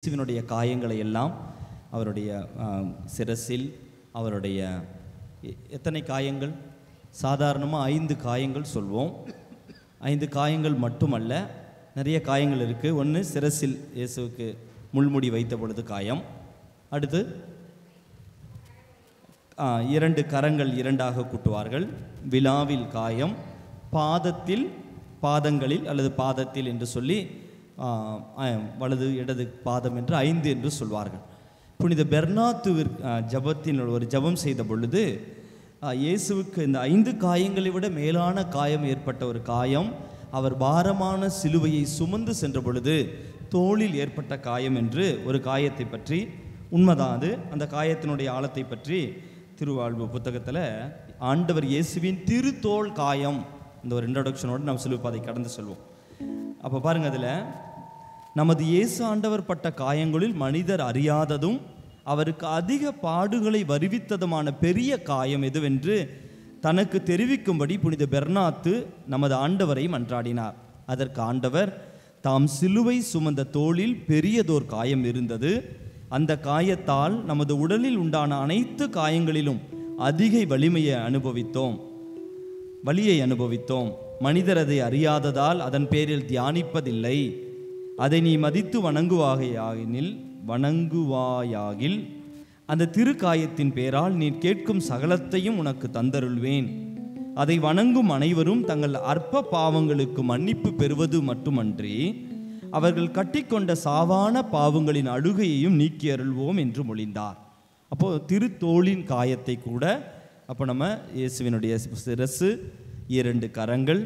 இயேசுவினுடைய காயங்களை எல்லாம் அவருடைய சிரசில் அவருடைய எத்தனை காயங்கள்? சாதாரணமாக 5 காயங்கள் சொல்வோம். 5 காயங்கள் மட்டுமல்ல, நிறைய காயங்கள் இருக்குது. ஒன்று, சிரசில் இயேசுவுக்கு முள்முடி வைத்த பொழுது காயம். அடுத்து 2 கரங்கள் 2ஆக குட்டுவார்கள், விழாவில் காயம், பாதங்களில் அல்லது பாதத்தில் என்று சொல்லி வலது இடது பாதம் என்று 5 என்று சொல்வார்கள். புனித பெர்னாத்துவிற்கு ஜபத்தின் ஒரு ஜபம் செய்த பொழுது இயேசுவுக்கு இந்த 5 காயங்களை விட மேலான காயம் ஏற்பட்ட ஒரு காயம், அவர் பாரமான சிலுவையை சுமந்து சென்ற பொழுது தோளில் ஏற்பட்ட காயம் என்று ஒரு காயத்தை பற்றி, உண்மைதான் அது, அந்த காயத்தினுடைய ஆழத்தை பற்றி திருவாழ்வு புத்தகத்தில் ஆண்டவர் இயேசுவின் திருத்தோள் காயம், இந்த ஒரு இன்ட்ரோடக்ஷனோடு நாம் சிலுவை பாதை கடந்து செல்வோம். அப்போ பாருங்க, அதில் நமது இயேசு ஆண்டவர் பட்ட காயங்களில் மனிதர் அறியாததும் அவருக்கு அதிக பாடுகளை வருவித்ததுமான பெரிய காயம் எதுவென்று தனக்கு தெரிவிக்கும்படி புனித பெர்னாத்து நமது ஆண்டவரை மன்றாடினார். அதற்கு ஆண்டவர் தாம் சிலுவை சுமந்த தோளில் பெரியதோர் காயம் இருந்தது, அந்த காயத்தால் நமது உடலில் உண்டான அனைத்து காயங்களிலும் அதிக வலியை அனுபவித்தோம். மனிதர் அதை அறியாததால் அதன் பேரில் தியானிப்பதில்லை. அதை நீ மதித்து வணங்குவாயாகில் அந்த திருக்காயத்தின் பேரால் நீ கேட்கும் சகலத்தையும் உனக்கு தந்தருள்வேன். அதை வணங்கும் அனைவரும் தங்கள் அற்ப பாவங்களுக்கு மன்னிப்பு பெறுவது மட்டுமன்றி அவர்கள் கட்டிக்கொண்ட சாவான பாவங்களின் அழுகையையும் நீக்கி அருள்வோம் என்று மொழிந்தார். அப்போது திருத்தோளின் காயத்தை கூட அப்போ நம்ம இயேசுவினுடைய சிரசு, 2 கரங்கள்,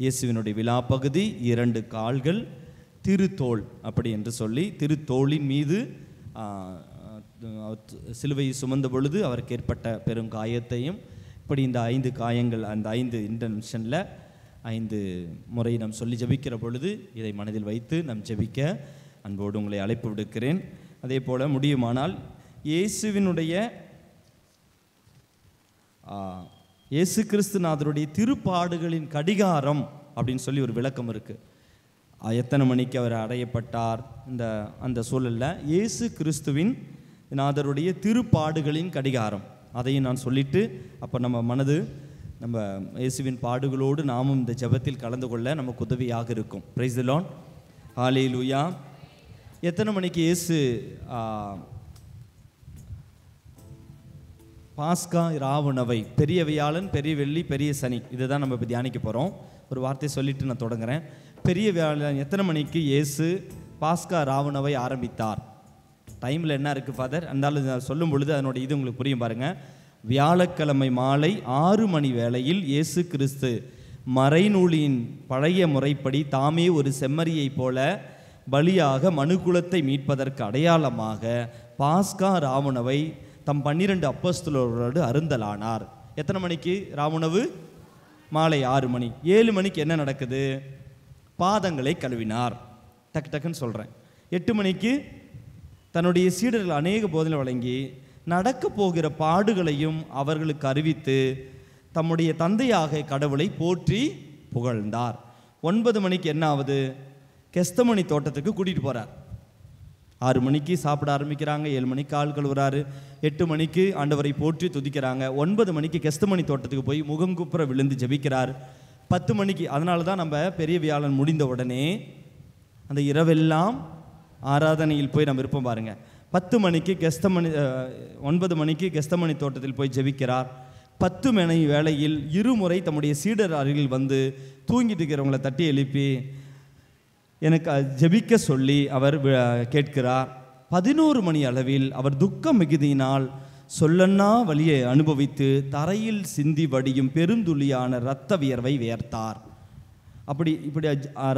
இயேசுவினுடைய விழாப்பகுதி, 2 கால்கள், திருத்தோள் அப்படி என்று சொல்லி திருத்தோளின் மீது சிலுவையை சுமந்த பொழுது அவருக்கு ஏற்பட்ட பெரும் காயத்தையும், இப்படி இந்த 5 காயங்கள், அந்த 5 இன்டென்ஷனில் 5 முறை நாம் சொல்லி ஜெபிக்கிற பொழுது இதை மனதில் வைத்து நாம் ஜெபிக்க அன்போடு உங்களை அழைப்பு விடுக்கிறேன். அதே போல் முடியுமானால் இயேசு கிறிஸ்துநாதருடைய திருப்பாடுகளின் கடிகாரம் அப்படின்னு சொல்லி ஒரு விளக்கம் இருக்குது. எத்தனை மணிக்கு அவர் அடையப்பட்டார், அந்த சூழலில் இயேசு கிறிஸ்துவின் நாதருடைய திருப்பாடுகளின் கடிகாரம், அதையும் நான் சொல்லிட்டு அப்போ நம்ம இயேசுவின் பாடுகளோடு நாமும் இந்த ஜெபத்தில் கலந்து கொள்ள நமக்கு உதவியாக இருக்கும். பிரைஸ் தி லார்ட், ஹல்லேலூயா. எத்தனை மணிக்கு இயேசு பாஸ்கா ராவுணவை, பெரிய வியாழன், பெரிய வெள்ளி, பெரிய சனி, இதுதான் நம்ம இப்போ தியானிக்க போகிறோம். ஒரு வார்த்தை சொல்லிட்டு நான் தொடங்குறேன். பெரிய வியாழன் எத்தனை மணிக்கு இயேசு பாஸ்கா ராவுணவை ஆரம்பித்தார்? டைமில் என்ன இருக்குது ஃபாதர்? இருந்தாலும் சொல்லும் பொழுது அதனுடைய இது உங்களுக்கு புரியும் பாருங்கள். வியாழக்கிழமை மாலை 6 மணி வேளையில் இயேசு கிறிஸ்து மறைநூலின் பழைய முறைப்படி தாமே ஒரு செம்மறியை போல பலியாக மனுக்குலத்தை மீட்பதற்கு அடையாளமாக பாஸ்கா ராவுணவை தம் 12 அப்போஸ்தலரோடு அருந்தலானார். எத்தனை மணிக்கு ராவுணவு? மாலை 6 மணி. 7 மணிக்கு என்ன நடக்குது? பாதங்களை கழுவினார். டக்குன்னு சொல்கிறேன். 8 மணிக்கு தன்னுடைய சீடர்கள் அநேக போதனை வழங்கி நடக்க போகிற பாடுகளையும் அவர்களுக்கு அறிவித்து தம்முடைய தந்தையாக கடவுளை போற்றி புகழ்ந்தார். 9 மணிக்கு என்ன ஆகுது? கெஸ்தமனி தோட்டத்துக்கு கூட்டிகிட்டு போகிறார். 6 மணிக்கு சாப்பிட ஆரம்பிக்கிறாங்க, 7 மணிக்கு கால் கழுவுறாரு, 8 மணிக்கு ஆண்டவரை போற்றி துதிக்கிறாங்க, 9 மணிக்கு கெஸ்தமனி தோட்டத்துக்கு போய் முகங்குப்புற விழுந்து ஜெபிக்கிறார். 10 மணிக்கு, அதனால தான் நம்ம பெரிய வியாழன் முடிந்த உடனே அந்த இரவெல்லாம் ஆராதனையில் போய் நம்ம இருப்போம் பாருங்க. 10 மணிக்கு 9 மணிக்கு கெஸ்தமனி தோட்டத்தில் போய் ஜெபிக்கிறார். 10 மணி வேளையில் 2 முறை தம்முடைய சீடர் அருகில் வந்து தூங்கிட்டு இருக்கிறவங்களை தட்டி எழுப்பி எனக்கு ஜெபிக்க சொல்லி அவர் கேட்கிறார். 11 மணி அளவில் அவர் துக்க மிகுதியினால் சொல்லன்னா வலியை அனுபவித்து தரையில் சிந்தி வடியும் பெருந்துளியான இரத்த வியர்வை வியர்த்தார். இப்படி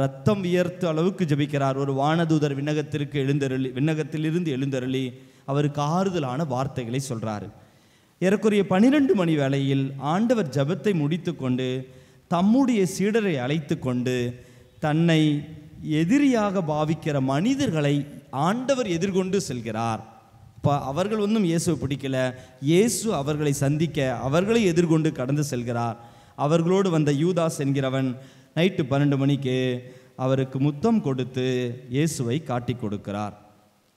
ரத்தம் வியர்த்த அளவுக்கு ஜெபிக்கிறார். ஒரு வானதூதர் விண்ணகத்திலிருந்து எழுந்தருளி அவருக்கு ஆறுதலான வார்த்தைகளை சொல்கிறாரு. ஏறக்குறைய 12 மணி வேளையில் ஆண்டவர் ஜெபத்தை முடித்து கொண்டு தம்முடைய சீடரை அழைத்து கொண்டு தன்னை எதிரியாக பாவிக்கிற மனிதர்களை ஆண்டவர் எதிர்கொண்டு செல்கிறார். இப்போ அவர்கள் ஒன்றும் இயேசுவை பிடிக்கல, இயேசு அவர்களை சந்திக்க அவர்களை எதிர்கொண்டு கடந்து செல்கிறார். அவர்களோடு வந்த யூதாஸ் என்கிறவன் நைட்டு 12 மணிக்கு அவருக்கு முத்தம் கொடுத்து இயேசுவை காட்டி கொடுக்கிறார்.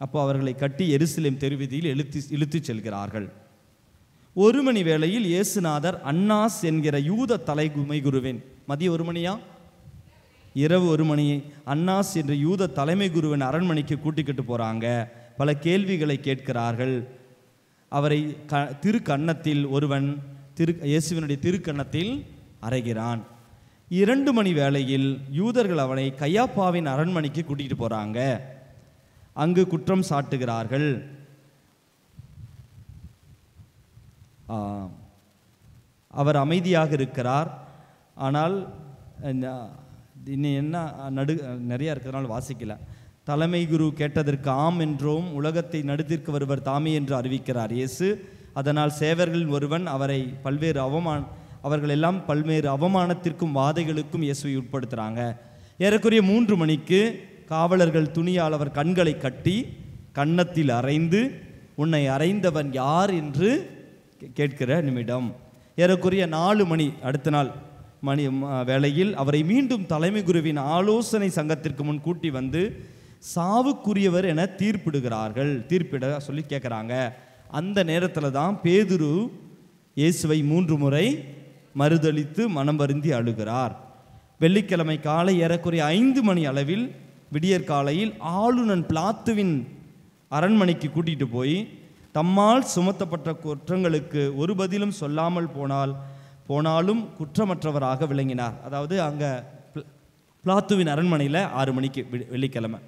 அப்போ அவர்களை கட்டி எருசலேம் தெருவீதியில் இழுத்துச் செல்கிறார்கள். 1 மணி வேளையில் இயேசுநாதர் அன்னாஸ் என்கிற யூத தலைமை குருவின், மதியம் 1 மணியா இரவு 1 மணி, அன்னாஸ் என்ற யூத தலைமை குருவின் அரண்மனைக்கு கூட்டிக்கிட்டு போகிறாங்க. பல கேள்விகளை கேட்கிறார்கள். அவரை திருக்கன்னத்தில் ஒருவன் இயேசுவினுடைய திருக்கன்னத்தில் அறைகிறான். 2 மணி வேளையில் யூதர்கள் அவனை கையாப்பாவின் அரண்மனைக்கு கூட்டிகிட்டு போகிறாங்க. அங்கு குற்றம் சாட்டுகிறார்கள். அவர் அமைதியாக இருக்கிறார். ஆனால் இன்னும் என்ன நிறையா இருக்கிறதுனால வாசிக்கல. தலைமை குரு கேட்டதற்கு ஆம் என்றும் உலகத்தை நடுத்திற்கு வருவர் தாமே என்று அறிவிக்கிறார் இயேசு. அதனால் சேவர்களில் ஒருவன் அவர்கள் எல்லாம் பல்வேறு அவமானத்திற்கும் வாதைகளுக்கும் இயேசுவை உட்படுத்துகிறாங்க. ஏறக்குறைய 3 மணிக்கு காவலர்கள் துணியால் அவர் கண்களை கட்டி கன்னத்தில் அறைந்து, உன்னை அறைந்தவன் யார் என்று கேட்கிற நிமிடம். ஏறக்குறைய 4 மணி அடுத்த நாள் வேளையில் அவரை மீண்டும் தலைமை குருவின் ஆலோசனை சங்கத்திற்கு முன் கூட்டி வந்து சாவுக்குரியவர் என தீர்ப்பிட சொல்லி கேட்குறாங்க. அந்த நேரத்தில் தான் பேதுரு இயேசுவை 3 முறை மறுதளித்து மனம் வருந்தி அழுகிறார். வெள்ளிக்கிழமை காலை ஏறக்குறைய 5 மணி அளவில் விடியற்காலையில் ஆளுநன் பிலாத்துவின் அரண்மனைக்கு கூட்டிகிட்டு போய் தம்மால் சுமத்தப்பட்ட குற்றங்களுக்கு ஒரு பதிலும் சொல்லாமல் போனாலும் குற்றமற்றவராக விளங்கினார். அதாவது அங்கே பிலாத்துவின் அரண்மனையில் 6 மணிக்கு வெள்ளிக்கிழமை,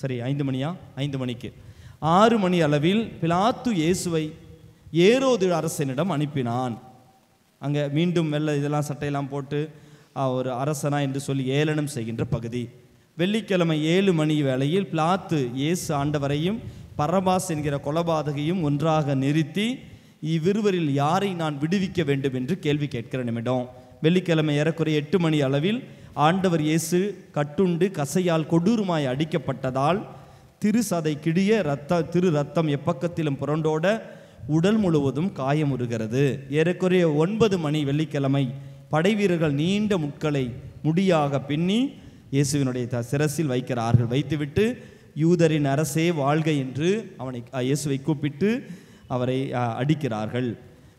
சரி 5 மணியா 5 மணிக்கு 6 மணி அளவில் பிலாத்து இயேசுவை ஏரோது அரசனிடம் அனுப்பினான். அங்கே மீண்டும் இதெல்லாம் சட்டையெல்லாம் போட்டு ஒரு அரசனா என்று சொல்லி ஏளனம் செய்கின்ற பகுதி. வெள்ளிக்கிழமை 7 மணி வேளையில் பிலாத்து இயேசு ஆண்டவரையும் பரபாஸ் என்கிற கொலபாதகையும் ஒன்றாக நிறுத்தி இவ்விருவரில் யாரை நான் விடுவிக்க வேண்டும் என்று கேள்வி கேட்கிற நிமிடம். வெள்ளிக்கிழமை ஏறக்குறைய 8 மணி அளவில் ஆண்டவர் இயேசு கட்டுண்டு கசையால் கொடூரமாய் அடிக்கப்பட்டதால் திருசதை கிடிய திரு ரத்தம் எப்பக்கத்திலும் புரண்டோட உடல் முழுவதும் காயமுறுகிறது. ஏறக்குறைய 9 மணி வெள்ளிக்கிழமை படை வீரர்கள் நீண்ட முட்களை முடியாக பின்னி இயேசுவினுடைய சிரசில் வைக்கிறார்கள். வைத்துவிட்டு யூதரின் அரசே வாழ்க என்று இயேசுவை கூப்பிட்டு அவரை அடிக்கிறார்கள்.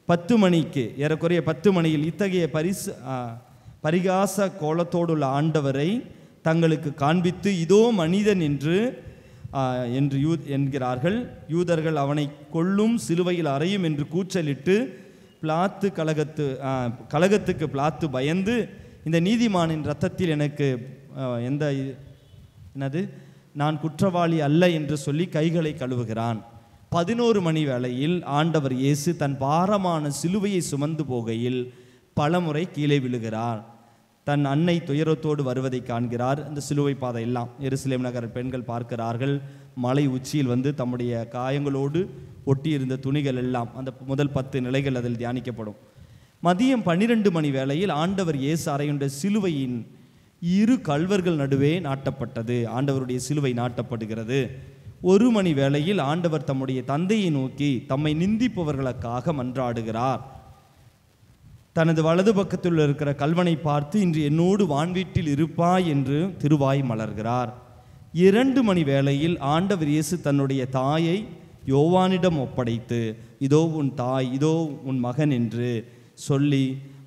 10 மணிக்கு ஏறக்குறைய 10 மணியில் இத்தகைய பரிகாச கோலத்தோடுள்ள ஆண்டவரை தங்களுக்கு காண்பித்து இதோ மனிதன் என்று என்கிறார்கள். யூதர்கள் அவனை கொல்லும், சிலுவையில் அறையும் என்று கூச்சலிட்டு கலகத்துக்கு பிலாத்து பயந்து இந்த நீதிமானின் இரத்தத்தில் எனக்கு நான் குற்றவாளி அல்ல என்று சொல்லி கைகளை கழுவுகிறான். 11 மணி வேளையில் ஆண்டவர் இயேசு தன் பாரமான சிலுவையை சுமந்து போகையில் பலமுறை கீழே விழுகிறார். தன் அன்னை துயரத்தோடு வருவதை காண்கிறார். இந்த சிலுவை பாதை எல்லாம் எருசலேம் நகர பெண்கள் பார்க்கிறார்கள். மலை உச்சியில் வந்து தம்முடைய காயங்களோடு ஒட்டியிருந்த துணிகள் எல்லாம் அந்த முதல் 10 நிலைகள் அதில் தியானிக்கப்படும். மதியம் 12 மணி வேளையில் ஆண்டவர் இயேசு அறையுண்ட சிலுவையின் 2 கல்வர்கள் நடுவே நாட்டப்பட்டது. ஆண்டவருடைய சிலுவை நாட்டப்படுகிறது. 1 மணி வேளையில் ஆண்டவர் தம்முடைய தந்தையை நோக்கி தம்மை நிந்திப்பவர்களுக்காக மன்றாடுகிறார். தனது வலது பக்கத்தில் இருக்கிற கல்வனை பார்த்து இன்று என்னோடு வான்வீட்டில் இருப்பாய் என்று திருவாய் மலர்கிறார். 2 மணி வேளையில் ஆண்டவர் இயேசு தன்னுடைய தாயை யோவானிடம் ஒப்படைத்து இதோ உன் தாய், இதோ உன் மகன் என்று சொல்லி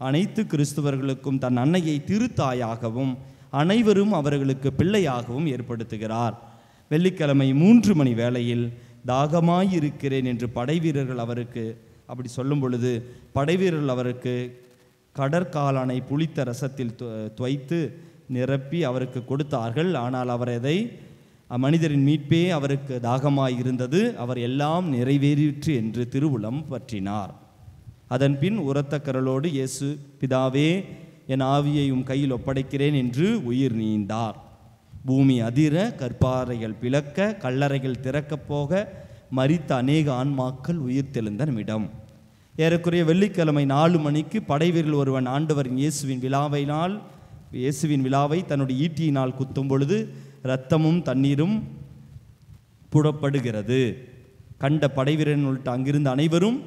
அனைத்து கிறிஸ்துவர்களுக்கும் தன் அன்னையை திருத்தாயாகவும் அனைவரும் அவர்களுக்கு பிள்ளையாகவும் ஏற்படுத்துகிறார். வெள்ளிக்கிழமை 3 மணி வேளையில் தாகமாயிருக்கிறேன் என்று படை வீரர்கள் அவருக்கு அப்படி சொல்லும் பொழுது படை வீரர்கள் அவருக்கு கடற்காலனை புளித்த ரசத்தில் துவைத்து நிரப்பி அவருக்கு கொடுத்தார்கள். ஆனால் அவர் அதை மனிதரின் மீட்பே அவருக்கு தாகமாய் இருந்தது, அவர் எல்லாம் நிறைவேறிற்று என்று திருவுளம் பற்றினார். அதன் பின் உரத்த கரலோடு இயேசு பிதாவே என் ஆவியை கையில் ஒப்படைக்கிறேன் என்று உயிர் நீந்தார். பூமி அதிர, கற்பாறைகள் பிளக்க, கல்லறைகள் திறக்கப் போக மரித்த அநேக ஆன்மாக்கள் உயிர் தெழுந்த நிமிடம். ஏறக்குறைய வெள்ளிக்கிழமை 4 மணிக்கு படைவீரர்கள் ஒருவன் ஆண்டவரின் இயேசுவின் விழாவை தன்னுடைய ஈட்டியினால் குத்தும் பொழுது இரத்தமும் தண்ணீரும் புறப்படுகிறது. கண்ட படைவீரன் உள்ளிட்ட அங்கிருந்த அனைவரும்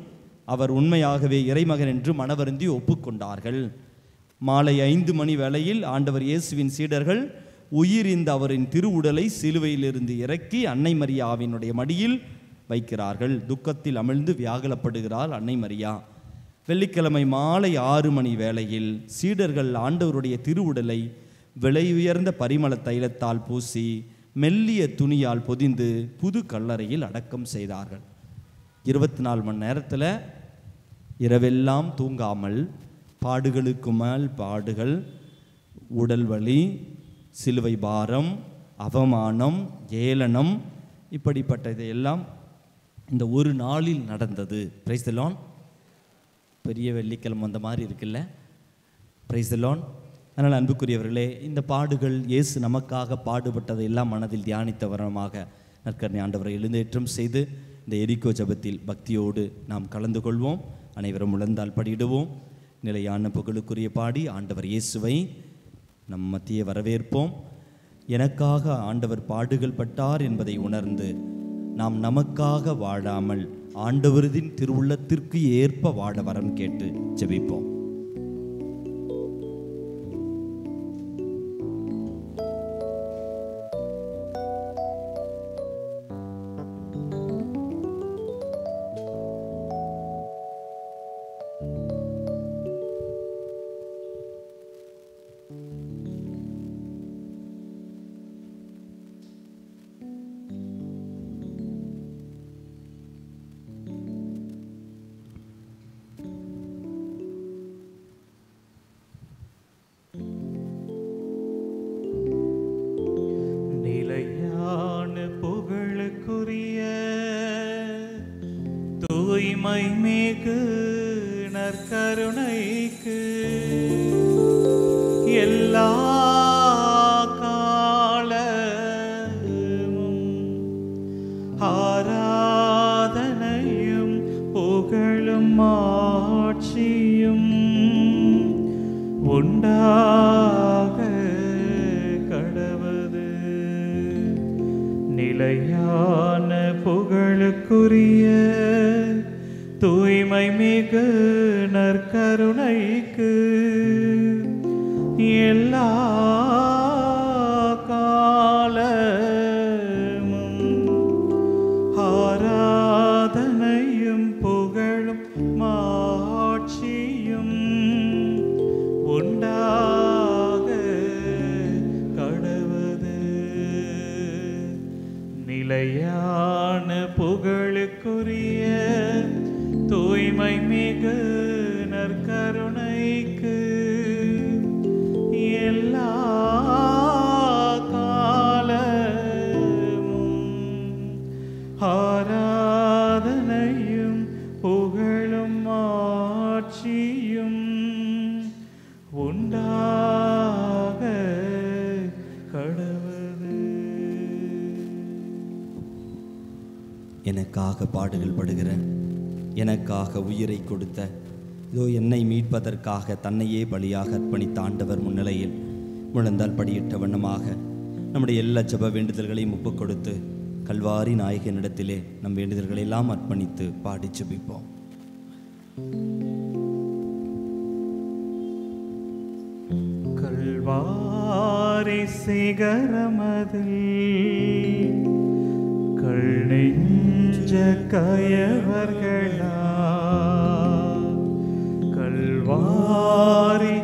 அவர் உண்மையாகவே இறைமகன் என்று மனவருந்தி ஒப்புக்கொண்டார்கள். மாலை 5 மணி வேளையில் ஆண்டவர் இயேசுவின் சீடர்கள் உயிரிந்த அவரின் திருவுடலை சிலுவையிலிருந்து இறக்கி அன்னை மரியாவினுடைய மடியில் வைக்கிறார்கள். துக்கத்தில் அமிழ்ந்து வியாகுலப்படுகிறாள் அன்னை மரியா. வெள்ளிக்கிழமை மாலை 6 மணி வேளையில் சீடர்கள் ஆண்டவருடைய திருவுடலை விலை உயர்ந்த பரிமள தைலத்தால் பூசி மெல்லிய துணியால் பொதிந்து புது கல்லறையில் அடக்கம் செய்தார்கள். 24 மணி நேரத்தில் இரவெல்லாம் தூங்காமல் பாடுகளுக்கு மேல் பாடுகள், உடல் வலி, சிலுவை பாரம், அவமானம், ஏளனம், இப்படிப்பட்டது எல்லாம் இந்த ஒரு நாளில் நடந்தது. Price the Lord. பெரிய வெள்ளிக்கிழமை அந்த மாதிரி இருக்குல்ல. Price the Lord. அதனால் அன்புக்குரியவர்களே, இந்த பாடுகள் இயேசு நமக்காக பாடுபட்டதை எல்லாம் மனதில் தியானித்த வரமாக நற்கருணை ஆண்டவரை எழுந்தேற்றம் செய்து இந்த எரிக்கோ ஜெபத்தில் பக்தியோடு நாம் கலந்து கொள்வோம். அனைவரும் முழந்தால் படியிடுவோம். நிலையான புகழுக்குரிய பாடி ஆண்டவர் இயேசுவை நம் மத்தியே வரவேற்போம். எனக்காக ஆண்டவர் பாடுகள் பட்டார் என்பதை உணர்ந்து நாம் நமக்காக வாழாமல் ஆண்டவரின் திருவுள்ளத்திற்கு ஏற்ப வாழ வரம் கேட்டு ஜெபிப்போம். தூய்மை மிகு நற்கருணைக்கு எல்லா காலமும் ஆராதனையும் புகழும் ஆட்சியும் உண்டாக கடவது. நிலையான புகழுக்குரிய தூய்மை மிகு நற்கருணைக்கு எல்லா காலமும் ஆராதனையும் புகழும் மாட்சியும் உண்டாக கடவது. நிலையான புகழுக்குரிய தூய்மை மிகு நற்கருணைக்கு எல்லா காலமும் ஆராதனையும் புகழும் ஆட்சியும் உண்டாக கடவது. எனக்காக பாடுகள் படுகிற, எனக்காக உயிரை கொடுத்த, இதோ என்னை மீட்பதற்காக தன்னையே பலியாக அர்ப்பணித்த ஆண்டவர் முன்னிலையில் முழந்தால் படியிட்ட வண்ணமாக நம்முடைய எல்லா ஜெப வேண்டுதல்களையும் ஒப்புக் கொடுத்து கல்வாரி நாயகனிடத்திலே நம் வேண்டுதல்களை எல்லாம் அர்ப்பணித்து பாடி ஜெபிப்போம். கல்வாரி சிகரமதில் கள் நெஞ்ச கயவர்களா, கல்வாரி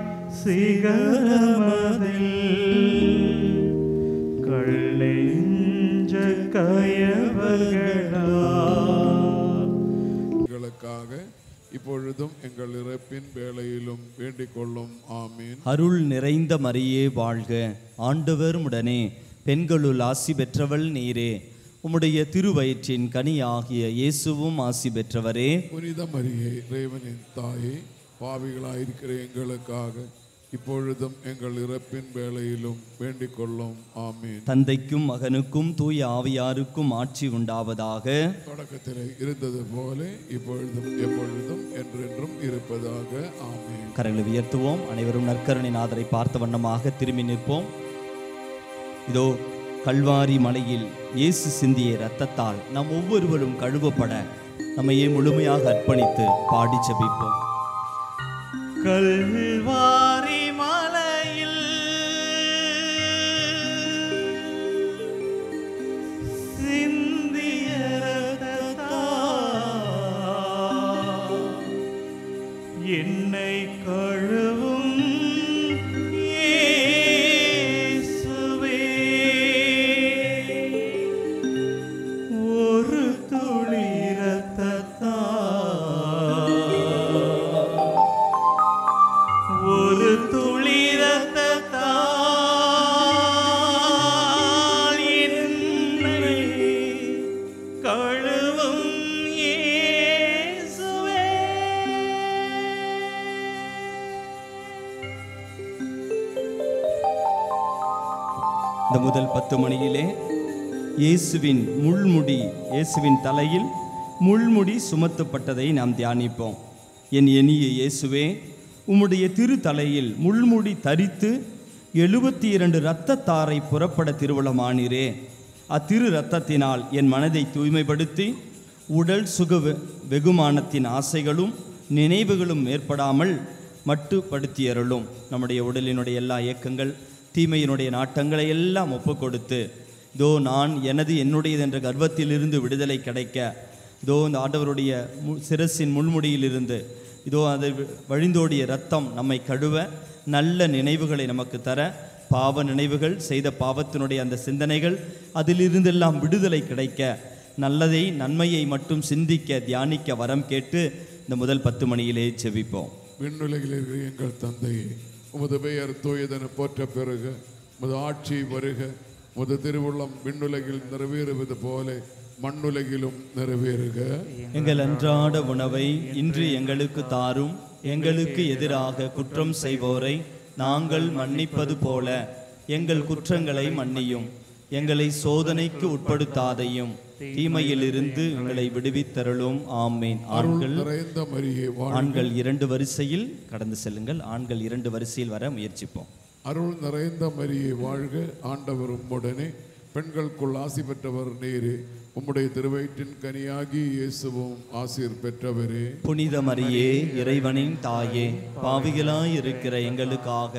சிகரமதில் கள் நெஞ்ச கயவர்களா. எங்களுக்காக இப்பொழுதும் எங்கள் இறப்பின் வேளையிலும் வேண்டிக் கொள்ளும். ஆமீன். அருள் நிறைந்த மரியே வாழ்க, ஆண்டவர் உடனே, பெண்களுள் ஆசி பெற்றவள் நீரே, உம்முடைய திருவயிற்றின் கனியாகிய இயேசுவும் ஆசி பெற்றவரே. புனித மரியே, இறைவனின் தாயே, பாவிகளாயிருக்கிற எங்களுக்காக இப்பொழுதும் எங்கள் இறப்பின் வேளையிலும் வேண்டிக் கொள்ளும். ஆமீன். தந்தைக்கும் மகனுக்கும் தூய ஆவியாருக்கும் ஆட்சி உண்டாவதாக. தொடக்கத்திலே இருந்தது போல இப்பொழுதும் எப்பொழுதும் என்றென்றும் இருப்பதாக. ஆமீன். கரங்களை உயர்த்துவோம். அனைவரும் நற்கருணை நாதரை பார்த்த வண்ணமாக திரும்பி நிற்போம். இதோ கல்வாரி மலையில் இயேசு சிந்திய இரத்தத்தால் நாம் ஒவ்வொருவரும் கழுவப்பட நம்மையே முழுமையாக அர்ப்பணித்து பாடி ஜெபிப்போம். கல்வாரி மலையில் என்னை கழுவும் இயேசுவே, ஒரு துளி இரத்தத்தால், ஒரு துளி இரத்தத்தால் என்னை கழுவும் இயேசுவே. இந்த முதல் 10 மணியிலே இயேசுவின் முள்முடி, இயேசுவின் தலையில் முள்முடி சுமத்தப்பட்டதை நாம் தியானிப்போம். என் இனிய இயேசுவே, உம்முடைய திரு தலையில் முள்முடி தரித்து 72 இரத்தத்தாரை புறப்பட திருவுளமானீரே. அத்திரு இரத்தத்தினால் என் மனதை தூய்மைப்படுத்தி உடல் சுக வெகுமானத்தின் ஆசைகளும் நினைவுகளும் ஏற்படாமல் மட்டுப்படுத்தியருளும். நம்முடைய உடலினுடைய எல்லா இயக்கங்கள், தீமையினுடைய நாட்டங்களை எல்லாம் ஒப்பு கொடுத்து, இதோ நான் என்னுடையது என்ற கர்வத்திலிருந்து விடுதலை கிடைக்க, இதோ இந்த ஆண்டவருடைய சிரசின் முள்முடியிலிருந்து இதோ அது வழிந்தோடிய இரத்தம் நம்மை கழுவ, நல்ல நினைவுகளை நமக்கு தர, பாவ நினைவுகள், செய்த பாவத்தினுடைய அந்த சிந்தனைகள் அதிலிருந்தெல்லாம் விடுதலை கிடைக்க, நல்லதை நன்மையை மட்டும் சிந்திக்க தியானிக்க வரம் கேட்டு இந்த முதல் 10 மணியிலே செபிப்போம். விண்ணுலகில் இருக்கிற எங்கள் தந்தையே, உமது பெயர் தூயதென போற்ற பெறுக, உமது ஆட்சி வருக, உமது திருவுள்ளம் விண்ணுலகில் நிறைவேறுவது போல மண்ணுலகிலும் நிறைவேறுக. எங்கள் அன்றாட உணவை இன்று எங்களுக்கு தாரும். எங்களுக்கு எதிராக குற்றம் செய்வோரை நாங்கள் மன்னிப்பது போல எங்கள் குற்றங்களை மன்னியும். எங்களை சோதனைக்கு உட்படுத்தாதையும், தீமையிலிருந்து எங்களை விடுவித்தருளும். ஆமேன். ஆண்கள் 2 வரிசையில் கடந்து செல்லுங்கள். ஆண்கள் 2 வரிசையில் வர முயற்சிப்போம். அருள் நிறைந்த மரியே வாழ்க, ஆண்டவர் உம்முடனே, பெண்களுக்குள் ஆசி பெற்றவர் நீரே, உம்முடைய திருவயிற்றின் கனியாகி இயேசுவும் ஆசீர் பெற்றவரே. புனித மரியே, இறைவனின் தாயே, பாவிகளாய் இருக்கிற எங்களுக்காக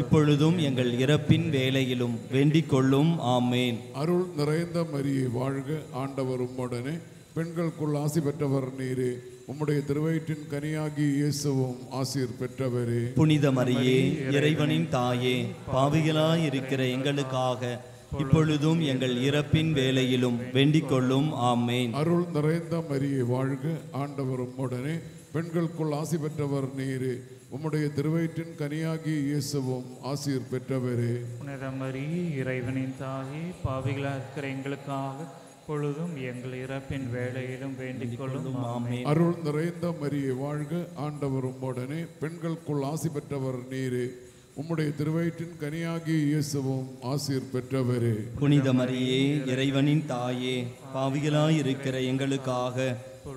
இப்பொழுதும் எங்கள் இறப்பின் வேளையிலும் வேண்டிக் கொள்ளும். ஆமேன். அருள் நிறைந்த மரியே வாழ்க, ஆண்டவர் உம்முடனே, பெண்களுக்குள் ஆசி பெற்றவர் நீரே, உம்முடைய திருவயிற்றின் கனியாகி இயேசுவும் ஆசீர் பெற்றவரே. புனித மரியே, இறைவனின் தாயே, பாவிகளாய் இருக்கிற எங்களுக்காக இப்பொழுதும் எங்கள் இறப்பின் வேளையிலும் வேண்டிக் கொள்ளும். ஆமேன். அருள் நிறைந்த மரியே வாழ்க, ஆண்டவர் உம்முடனே, பெண்களுக்குள் ஆசி பெற்றவர் நீரே, உம்முடைய திருவயிற்றின் கனியாகி இயேசுவும் ஆசீர் பெற்றவரே. புனித மரியே, இறைவனின் தாயே, பாவிகளாக இருக்கிற எங்களுக்காக பொழுதும் எங்கள் இறப்பின் வேளையிலும் வேண்டிக் கொள்ளும். ஆமென். அருள் நிறைந்த மரியே வாழ்க, ஆண்டவர் உம்முடனே, பெண்களுக்குள் ஆசி பெற்றவர் நீரே, உம்முடைய திருவயிற்றின் கனியாகி இயேசுவும் ஆசீர் பெற்றவரே. புனித மரியே, இறைவனின் தாயே, பாவிகளாய் இருக்கிற எங்களுக்காக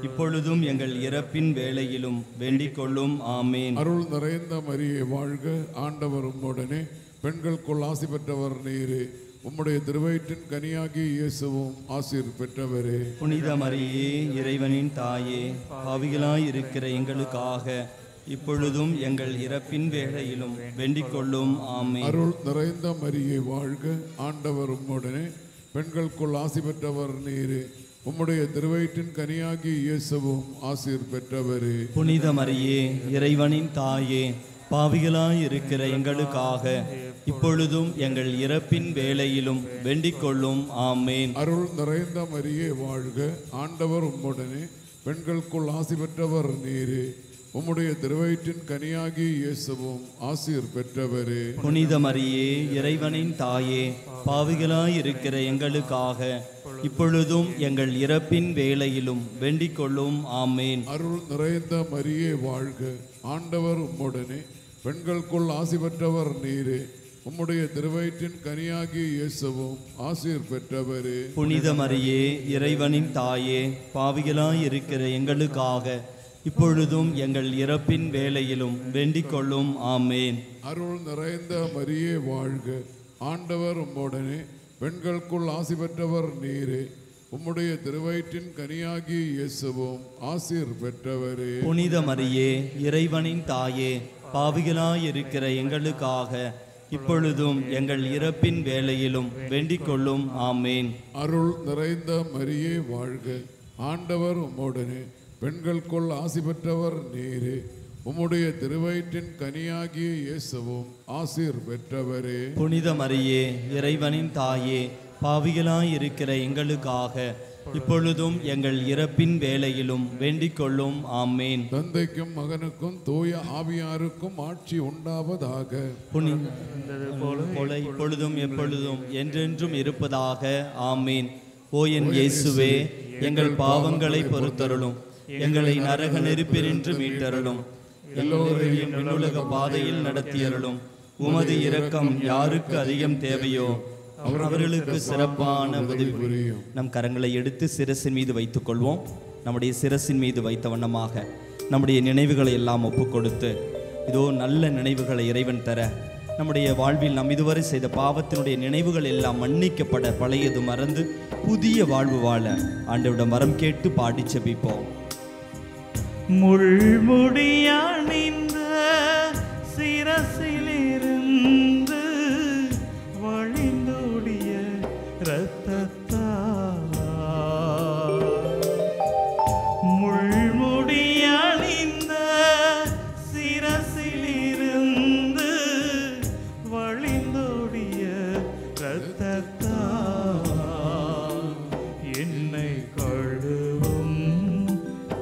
இப்பொழுதும் எங்கள் இறப்பின் வேளையிலும் வேண்டிக் கொள்ளும். ஆமேன். அருள் நிறைந்த மரியே வாழ்க, ஆண்டவர் உம்முடனே, பெண்களுக்குள் ஆசி பெற்றவர் நீரே, உம்முடைய திருவயிற்றின் கனியாகி இயேசுவும் ஆசீர் பெற்றவரே. புனித மரியே, இறைவனின் தாயே, பாவிகளாய் இருக்கிற எங்களுக்காக இப்பொழுதும் எங்கள் இறப்பின் வேளையிலும் வேண்டிக் கொள்ளும். ஆமென். அருள் நிறைந்த மரியே வாழ்க, ஆண்டவர் உம்முடனே, பெண்களுக்குள் ஆசி பெற்றவர் நீரே, உம்முடைய திருவயிற்றின் கனியாகி இயேசுவும் ஆசீர் பெற்றவரே. புனித மரியே, இறைவனின் தாயே, பாவிகளாய் இருக்கிற எங்களுக்காக இப்பொழுதும் எங்கள் இறப்பின் வேளையிலும் வேண்டிக் கொள்ளும். ஆமேன். அருள் நிறைந்த மரியே வாழ்க, ஆண்டவர் உம்முடனே, பெண்களுக்குள் ஆசி பெற்றவர் நீரே, உம்முடைய திருவயிற்றின் கனியாகி இயேசுவும் ஆசீர் பெற்றவரே. புனித மரியே, இறைவனின் தாயே, பாவிகளாய் இருக்கிற எங்களுக்காக இப்பொழுதும் எங்கள் இறப்பின் வேளையிலும் வேண்டிக் கொள்ளும். ஆமேன். அருள் நிறைந்த மரியே வாழ்க, ஆண்டவர் உம்முடனே, பெண்களுக்குள் ஆசி பெற்றவர் நீரே, உம்முடைய திருவயிற்றின் கனியாகி இயேசுவும் ஆசீர் பெற்றவரே. புனித மரியே, இறைவனின் தாயே, பாவிகளாய் இருக்கிற எங்களுக்காக இப்பொழுதும் எங்கள் இறப்பின் வேளையிலும் வேண்டிக் கொள்ளும். ஆமேன். அருள் நிறைந்த மரியே வாழ்க, ஆண்டவர் உம்முடனே, பெண்களுக்குள் ஆசி பெற்றவர் நீரே, உம்முடைய திருவயிற்றின் கனியாகி இயேசுவும் ஆசீர் பெற்றவரே. புனித மரியே, இறைவனின் தாயே, பாவிகளாய் இருக்கிற எங்களுக்காக இப்பொழுதும் எங்கள் இறப்பின் வேளையிலும் வேண்டிக் கொள்ளும். ஆமேன். அருள் நிறைந்த மரியே வாழ்க, ஆண்டவர் உம்முடனே, பெண்களுக்குள் ஆசி பெற்றவர் நீரே, உம்முடைய திருவயிற்றின் கனியாகிய இயேசுவும் ஆசீர் பெற்றவரே. புனித மரியே, இறைவனின் தாயே, பாவிகளாய் இருக்கிற எங்களுக்காக இப்பொழுதும் எங்கள் இறப்பின் வேளையிலும் வேண்டிக் கொள்ளும். ஆமேன். தந்தைக்கும் மகனுக்கும் தூய ஆவியாருக்கும் ஆட்சி உண்டாவதாக. போல இப்பொழுதும் எப்பொழுதும் என்றென்றும் இருப்பதாக. ஆமேன். ஓ என் இயேசுவே, எங்கள் பாவங்களை பொறுத்தருளும், எங்களை நரக நெருப்பினின்று மீட்டருளும், எல்லோரையும் விண்ணுலக பாதையில் நடத்தியருளும். உமது இரக்கம் யாருக்கு அதிகம் தேவையோ அவர்களுக்கு சிறப்பான உதவி புரியும். நம் கரங்களை எடுத்து சிரசின் மீது வைத்துக் கொள்வோம். நம்முடைய சிரசின் மீது வைத்த வண்ணமாக நம்முடைய நினைவுகளை எல்லாம் ஒப்புக் கொடுத்து, இதோ நல்ல நினைவுகளை இறைவன் தர, நம்முடைய வாழ்வில் நாம் இதுவரை செய்த பாவத்தினுடைய நினைவுகள் எல்லாம் மன்னிக்கப்பட, பழையது மறந்து புதிய வாழ்வு வாழ ஆண்டவரிடம் வரம் கேட்டு பாடி செபிப்போம். முள்முடியானிந்த சிரசிலிருந்து வழிந்தோடிய இரத்தத்தால், முள்முடியானிந்த சிரசிலிருந்து வழிந்தோடிய இரத்தத்தால் என்னை கழுவும்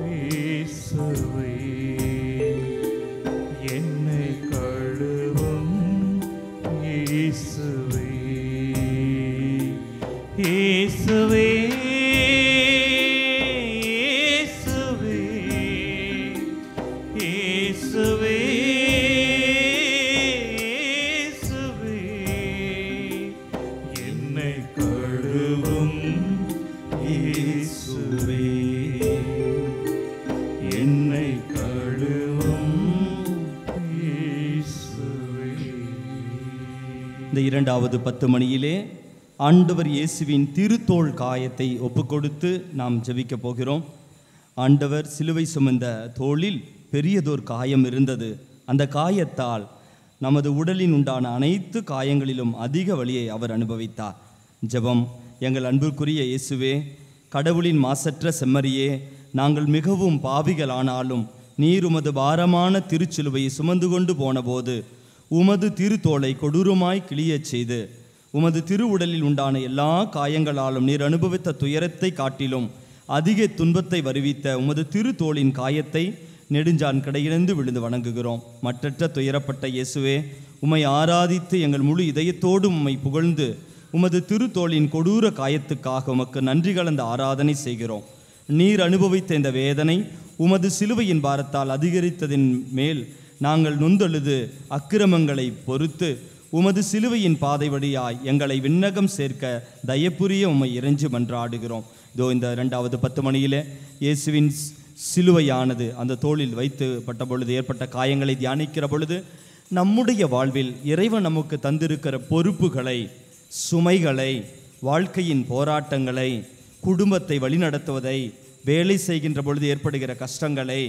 இயேசுவே, என்னை கழுவும் இயேசுவே, இயேசுவே, இயேசுவே, இயேசுவே, என்னை கழுவும் இயேசுவே, என்னை கழுவும் இயேசுவே. இந்த இரண்டாவது 10 மணியிலே ஆண்டவர் இயேசுவின் திருத்தோள் காயத்தை ஒப்புக்கொடுத்து நாம் ஜெபிக்க போகிறோம். ஆண்டவர் சிலுவை சுமந்த தோளில் பெரியதோர் காயம் இருந்தது. அந்த காயத்தால் நமது உடலின் உண்டான அனைத்து காயங்களிலும் அதிக வலியை அவர் அனுபவித்தார். ஜெபம். எங்கள் அன்புக்குரிய இயேசுவே, கடவுளின் மாசற்ற செம்மறியே, நாங்கள் மிகவும் பாவிகளானாலும் நீர் உமது பாரமான திருச்சிலுவையை சுமந்து கொண்டு போனபோது உமது திருத்தோளை கொடூரமாய் கிழியச் செய்து உமது திருவுடலில் உண்டான எல்லா காயங்களாலும் நீர் அனுபவித்த துயரத்தை காட்டிலும் அதிக துன்பத்தை வருவித்த உமது திருத்தோளின் காயத்தை நெடுஞ்சான் கடையிலிருந்து விழுந்து வணங்குகிறோம். மற்றற்ற துயரப்பட்ட இயேசுவே, உம்மை ஆராதித்து எங்கள் முழு இதயத்தோடு உம்மை புகழ்ந்து உமது திருத்தோளின் கொடூர காயத்துக்காக உமக்கு நன்றி கலந்த ஆராதனை செய்கிறோம். நீர் அனுபவித்த இந்த வேதனை உமது சிலுவையின் பாரத்தால் அதிகரித்ததின் மேல் நாங்கள் நொந்தெழுது அக்கிரமங்களை பொறுத்து உமது சிலுவையின் பாதை வழியாய் எங்களை விண்ணகம் சேர்க்க தயப்புரிய உம்மை இறைஞ்சி மன்றாடுகிறோம். இதோ இந்த இரண்டாவது 10 மணியிலே இயேசுவின் சிலுவையானது அந்த தோளில் வைத்து பட்ட பொழுது ஏற்பட்ட காயங்களை தியானிக்கிற பொழுது நம்முடைய வாழ்வில் இறைவன் நமக்கு தந்திருக்கிற பொறுப்புகளை, சுமைகளை, வாழ்க்கையின் போராட்டங்களை, குடும்பத்தை வழிநடத்துவதை, வேலை செய்கின்ற பொழுது ஏற்படுகிற கஷ்டங்களை,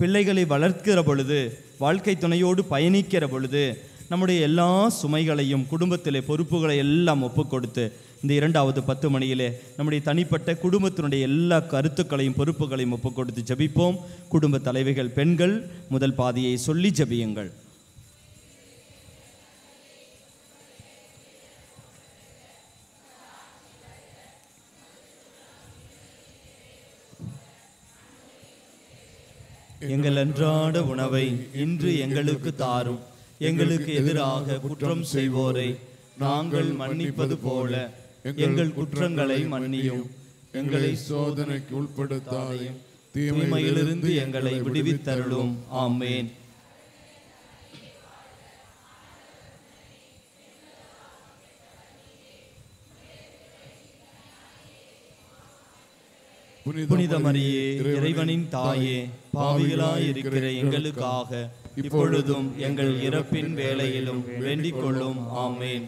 பிள்ளைகளை வளர்க்கிற பொழுது, வாழ்க்கை துணையோடு பயணிக்கிற பொழுது நம்முடைய எல்லா சுமைகளையும், குடும்பத்திலே பொறுப்புகளை எல்லாம் ஒப்புக் கொடுத்து இந்த இரண்டாவது 10 மணியிலே நம்முடைய தனிப்பட்ட குடும்பத்தினுடைய எல்லா கருத்துக்களையும் பொறுப்புகளையும் ஒப்புக் கொடுத்து ஜெபிப்போம். குடும்ப தலைவிகள் பெண்கள் முதல் பாதியை சொல்லி ஜெபியுங்கள். எங்கள் அன்றாட உணவை இன்று எங்களுக்கு தாரும். எங்களுக்கு எதிராக குற்றம் செய்வோரை நாங்கள் மன்னிப்பது போல எங்கள் குற்றங்களை மன்னியும். எங்களை சோதனைக்கு உட்படுத்தாதையும் தீமையிலிருந்து எங்களை விடுவித்தருளும். ஆமேன். புனித மரியே, இறைவனின் தாயே, பாவிகளாய் இருக்கிற எங்களுக்காக இப்பொழுதும் எங்கள் இறப்பின் வேளையிலும் வேண்டிக் கொள்ளும். ஆமேன்.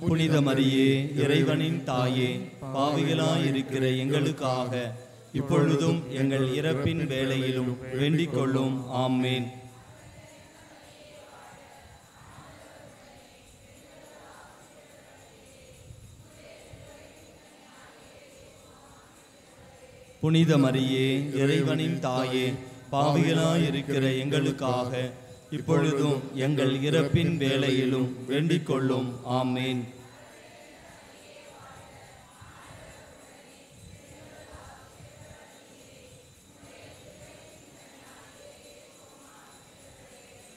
புனித மரியே, இறைவனின் தாயே, பாவிகளாய் இருக்கிற எங்களுக்காக இப்பொழுதும் எங்கள் இறப்பின் வேளையிலும் வேண்டிக் கொள்ளும். ஆமேன். புனித மரியே, இறைவனின் தாயே, பாவிகளாய் இருக்கிற எங்களுக்காக இப்பொழுதும் எங்கள் இறப்பின் வேளையிலும் வேண்டிக் கொள்ளும். ஆமேன்.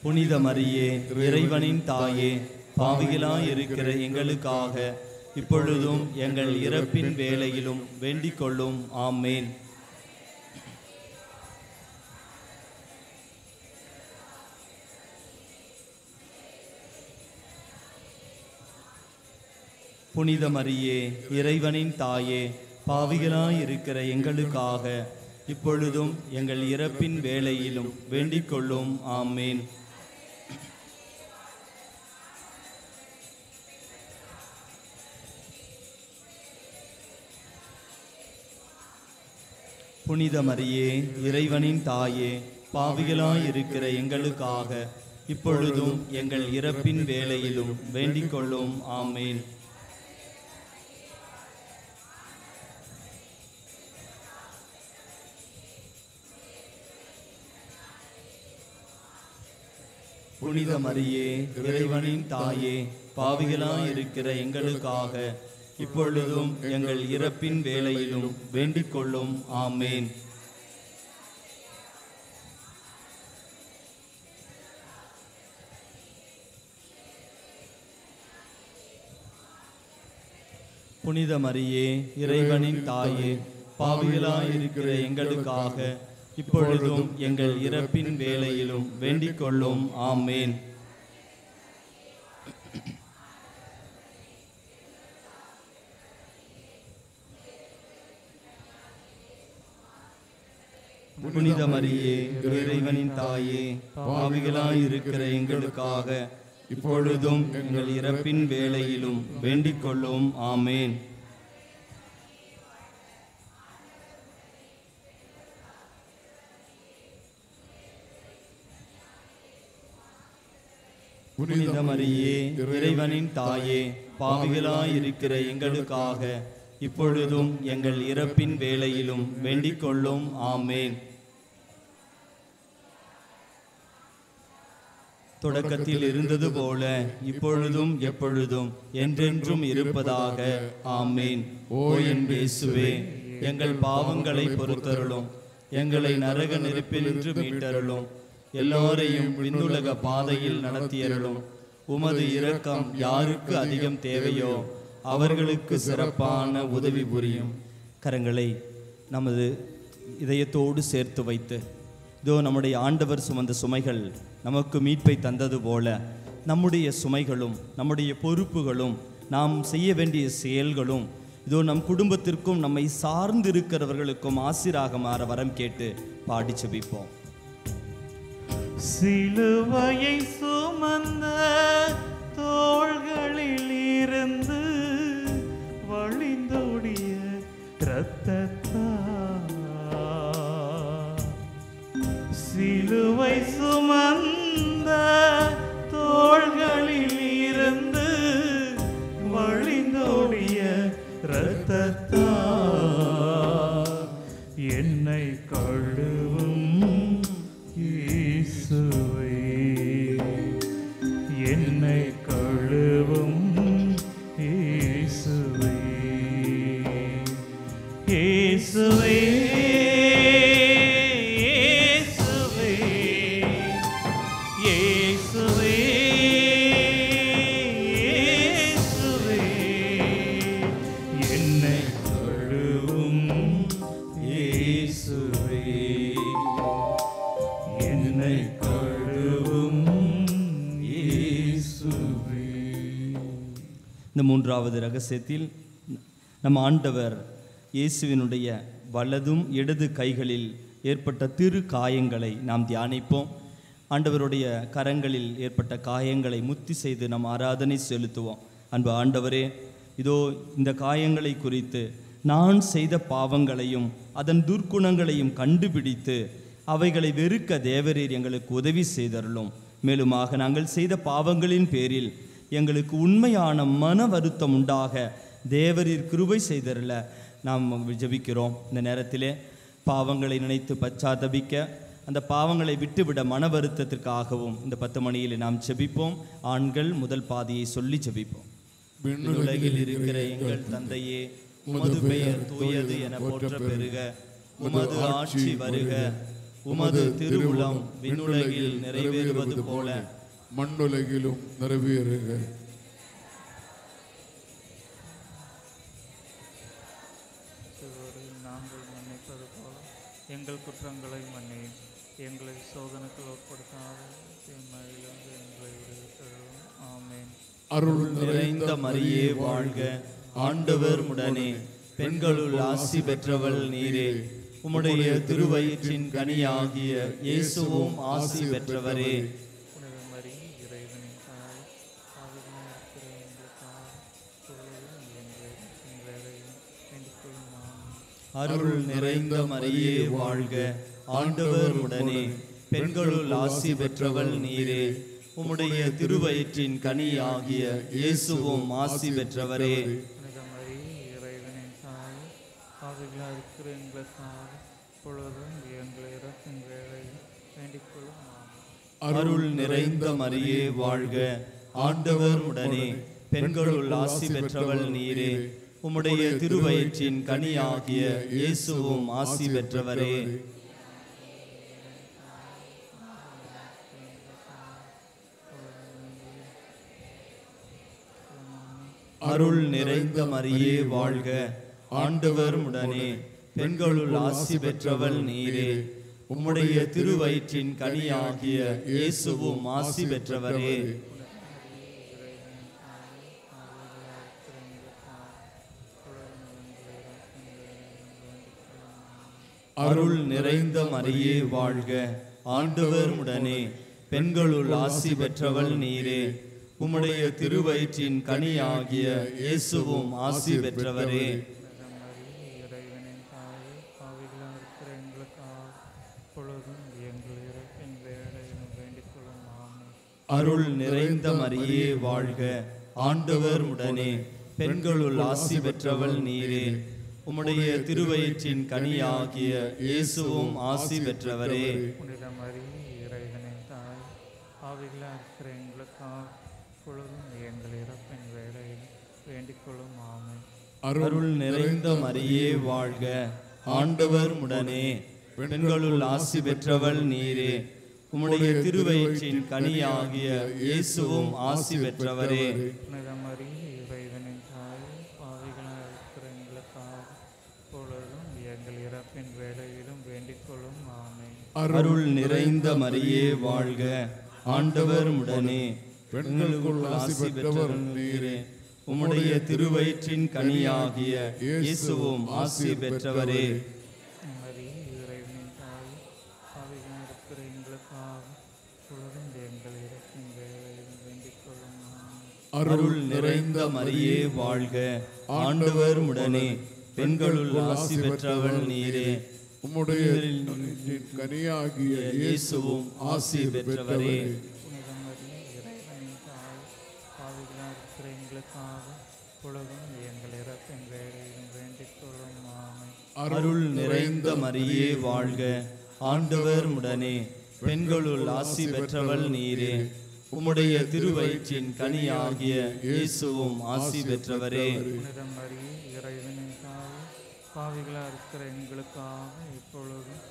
புனித மரியே, இறைவனின் தாயே, பாவிகளாய் இருக்கிற எங்களுக்காக இப்பொழுதும் எங்கள் இறப்பின் வேளையிலும் வேண்டிக் கொள்ளும். ஆமேன். புனித மரியே, இறைவனின் தாயே, பாவிகளாய் இருக்கிற எங்களுக்காக இப்பொழுதும் எங்கள் இறப்பின் வேளையிலும் வேண்டிக் கொள்ளும். ஆமேன். புனித மரியே, இறைவனின் தாயே, பாவிகளாய் இருக்கிற எங்களுக்காக இப்பொழுதும் எங்கள் இறப்பின் வேளையிலும் வேண்டிக் கொள்ளும். ஆமேன். புனித மரியே, இறைவனின் தாயே, பாவிகளாய் இருக்கிற எங்களுக்காக இப்பொழுதும் எங்கள் இறப்பின் வேளையிலும் வேண்டிக் கொள்ளும். ஆமேன். புனித மரியே, இறைவனின் தாயே, பாவிகளாய் இருக்கிற எங்களுக்காக இப்பொழுதும் எங்கள் இறப்பின் வேளையிலும் வேண்டிக் கொள்ளும். ஆமேன். புனித மரியே, இறைவனின் தாயே, பாவிகளாய் இருக்கிற எங்களுக்காக இப்பொழுதும் எங்கள் இறப்பின் வேளையிலும் வேண்டிக் கொள்ளும். ஆமேன். புனித மரியே, இறைவனின் தாயே, பாவிகளாய் இருக்கிற எங்களுக்காக இப்பொழுதும் எங்கள் இறப்பின் வேளையிலும் வேண்டிக் கொள்ளும். ஆமேன். தொடக்கத்தில் இருந்தது போல இப்பொழுதும் எப்பொழுதும் என்றென்றும் இருப்பதாக. ஆமேன். ஓ என் இயேசுவே, எங்கள் பாவங்களை பொறுத்தருளும், எங்களை நரக நெருப்பினின்று மீட்டருளும், எல்லோரையும் விண்ணுலக பாதையில் நடத்தியருளும். உமது இரக்கம் யாருக்கு அதிகம் தேவையோ அவர்களுக்கு சிறப்பான உதவி புரியும். கரங்களை நமது இதயத்தோடு சேர்த்து வைத்து, இதோ நம்முடைய ஆண்டவர் சுமந்த சுமைகள் நமக்கு மீட்பை தந்தது போல நம்முடைய சுமைகளும் நம்முடைய பொறுப்புகளும் நாம் செய்ய வேண்டிய செயல்களும் இதோ நம் குடும்பத்திற்கும் நம்மை சார்ந்திருக்கிறவர்களுக்கும் ஆசீராக மாற வரம் கேட்டு பாடி செபிப்போம். சிலுவையை சுமந்த தோள்களில் இருந்து வழிந்தோடிய இரத்தத்தால், சிலுவை சுமந்த தோள்களில் இருந்து வழிந்தோடிய இரத்தத்தால் என்னை கழுவும் இயேசுவே, என்னை கழுவும் இயேசுவே, இயேசுவே, இயேசுவே, இயேசுவே, இயேசுவே, என்னை கழுவும் இயேசுவே, என்னை கழுவும் இயேசுவே. இந்த மூன்றாவது ரகசியத்தில் நம் ஆண்டவர் இயேசுவினுடைய வலதும் இடது கைகளில் ஏற்பட்ட திரு காயங்களை நாம் தியானிப்போம். ஆண்டவருடைய கரங்களில் ஏற்பட்ட காயங்களை முத்தி செய்து நாம் ஆராதனை செலுத்துவோம். அன்பு ஆண்டவரே, இதோ இந்த காயங்களை குறித்து நான் செய்த பாவங்களையும் அதன் துர்க்குணங்களையும் கண்டுபிடித்து அவைகளை வெறுக்க தேவரீர் எங்களுக்கு உதவி செய்தருளும். மேலுமாக நாங்கள் செய்த பாவங்களின் பேரில் எங்களுக்கு உண்மையான மன வருத்தம் உண்டாக தேவரீர் கிருபை செய்தருள நாம் ஜெபிக்கிறோம். இந்த நேரத்திலே பாவங்களை நினைத்து பச்சாத்தபிக்க, அந்த பாவங்களை விட்டுவிட மன வருத்தத்திற்காகவும் இந்த 10 மணியில் நாம் ஜெபிப்போம். ஆண்கள் முதல் பாதியை சொல்லி ஜெபிப்போம். உலகில் இருக்கிற எங்கள் தந்தையே, உமது பெயர் தூயது என போற்ற பெறுக. உமது ஆட்சி வருக. உமது திருவுளம் விண்ணுலகில் நிறைவேறுவது போல மண்ணுலகிலும் நிறைவேறுக. நாங்கள் மன்னிப்பது போல எங்கள் குற்றங்களை மன்னியும். எங்களை சோதனைக்குள் உட்படுத்தாத தீமையிலிருந்து எங்களை விடுவித்தருளும். ஆமென். அருள் நிறைந்த மரியே வாழ்க. ஆண்டவர் உடனே பெண்களுள் ஆசி பெற்றவள் நீரே. உம்முடைய திருவயிற்றின் கனியாகிய இயேசுவும் ஆசி பெற்றவரே. புனித மரி, இறைவனின் தாய், பாவிகளாயிருக்கிற எங்களுக்காக இப்பொழுதும் எங்கள் வேளையிலும் வேண்டிக் கொள்ளும். ஆமென். அருள் நிறைந்த மரியே வாழ்க. ஆண்டவர் உடனே பெண்களுள் ஆசி பெற்றவள் நீரே. உம்முடைய திருவயிற்றின் கனியாகிய இயேசுவும் ஆசி பெற்றவரே. புனித மரி, இறைவனின் தாய், பாவிகளாயிருக்கிற எங்களுக்காக இப்பொழுதும் எங்கள் இறப்பின் வேளையில் வேண்டிக் கொள்ளும். ஆமென். அருள் நிறைந்த மரியே வாழ்க. ஆண்டவர் உடனே பெண்களுள் ஆசி பெற்றவள் நீரே. உம்முடைய திருவயிற்றின் கனியாகிய இயேசுவும் ஆசி பெற்றவரே. அருள் நிறைந்த மரியே வாழ்க. ஆண்டவர் உடனே பெண்களுள் ஆசி பெற்றவள் நீரே. உம்முடைய திருவயிற்றின் கனியாகிய இயேசுவும் ஆசி பெற்றவரே. அருள் நிறைந்த மரியே வாழ்க. ஆண்டவர் உடனே பெண்களுள் ஆசி பெற்றவள் நீரே. உம்முடைய திருவயிற்றின் கனியாகிய இயேசுவும் ஆசி பெற்றவரே. இறைவனின் தாயே, பாவிகளாயிருக்கிற எங்களுக்காக இப்பொழுதும் எங்கள் இறப்பின் வேளையிலும் வேண்டிக் கொள்ளும். ஆமென். அருள் நிறைந்த மரியே வாழ்க. ஆண்டவர் உடனே பெண்களுள் ஆசி பெற்றவள் நீரே. உம்முடைய திருவயிற்றின் கனியாகிய இயேசுவும் ஆசி பெற்றவரே. புனித மரி, இறைவனின் தாய், பாவிகளாயிருக்கிற எங்களுக்காக இப்பொழுதும் எங்கள் இறப்பின் வேளையில் வேண்டிக் கொள்ளும். ஆமென். அருள் நிறைந்த மரியே வாழ்க. ஆண்டவர் உடனே பெண்களுள் ஆசி பெற்றவள் நீரே. உம்முடைய திருவயிற்றின் கனியாகிய இயேசுவும் ஆசி பெற்றவரே. புனித மரி, இறைவனின் தாய், பாவிகளாயிருக்கிற எங்களுக்காக இப்பொழுதும் எங்கள் இறப்பின் வேளையிலும் வேண்டிக் கொள்ளும். ஆமென். அருள் நிறைந்த மரியே வாழ்க. ஆண்டவர் உடனே பெண்களுக்குள் ஆசி பெற்றவர் நீரே. உம்முடைய திருவயிற்றின் கனியாகிய இயேசுவும் ஆசி பெற்றவரே. மரி, இறைவனின் தாய், பாவிகளாயிருக்கிற எங்களுக்காக இப்பொழுதும் எங்கள் இறப்பின் வேளையிலும் வேண்டிக் கொள்ளும். ஆமென். அருள் நிறைந்த மரியே வாழ்க. ஆண்டவர் உடனே பெண்களுள் ஆசி பெற்றவள் நீரே. உம்முடைய கனியாகிய இயேசுவும் ஆசி பெற்றவரே. புனித மரி, இறைவனின் தாய், பாவிகளாயிருக்கிற எங்களுக்காக இப்பொழுதும் எங்கள் இறப்பின் வேளையிலும் வேண்டிக் கொள்ளும். ஆமென். அருள் நிறைந்த மரியே வாழ்க. ஆண்டவர் உடனே பெண்களுள் ஆசி பெற்றவள் நீரே. உம்முடைய திருவயிற்றின் கனியாகிய இயேசுவும் ஆசி பெற்றவரே. புனித மரி, இறைவனின் தாய், பாவிகளாயிருக்கிற எங்களுக்காக இப்பொழுதும்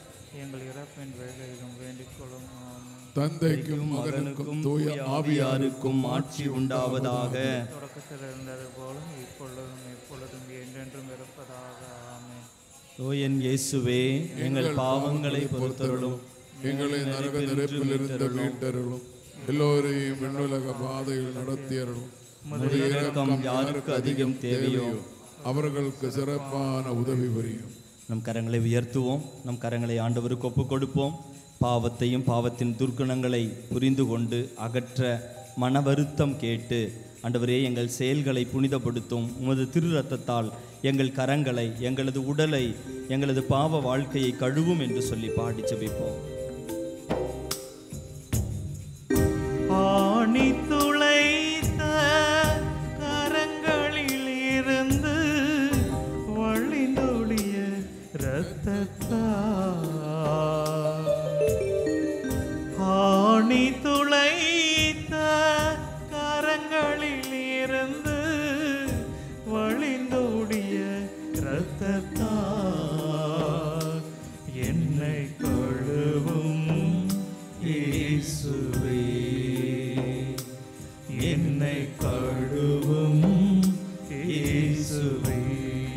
எங்கள் இறப்பின் வேளையிலும் வேண்டிக் கொள்ளும். ஆமென். தந்தைக்கும் மகனுக்கும் தூய ஆவியாருக்கும் ஆட்சி உண்டாவதாக. தொடக்கத்தில் இருந்தது போலும் இப்பொழுதும் எப்பொழுதும் என்றென்றும் இருப்பதாக. ஆமென். ஓயன் இயேசுவே, எங்கள் பாவங்களை பொறுத்தருளும். எங்களை நரக நெருப்பிலிருந்து மீட்டருளும். எல்லோரையும் விண்ணுலக பாதையில் நடத்தியருளும். உம்முடைய இரக்கம் யாருக்கு அதிகம் தேவையோ அவர்களுக்கு சிறப்பான உதவி புரியும். நம் கரங்களை உயர்த்துவோம். நம் கரங்களை ஆண்டவருக்கு ஒப்புக் கொடுப்போம். பாவத்தையும் பாவத்தின் துர்க்குணங்களை புரிந்து கொண்டு அகற்ற மன வருத்தம் கேட்டு, ஆண்டவரே எங்கள் செயல்களை புனிதப்படுத்தும் உமது திரு ரத்தத்தால் எங்கள் கரங்களை, எங்களது உடலை, எங்களது பாவ வாழ்க்கையை கழுவும் என்று சொல்லி பாடி ஜெபிப்போம். ஆணி துளைத்த கரங்களில் இருந்து வழிந்தொழிய இரத்தத்தால்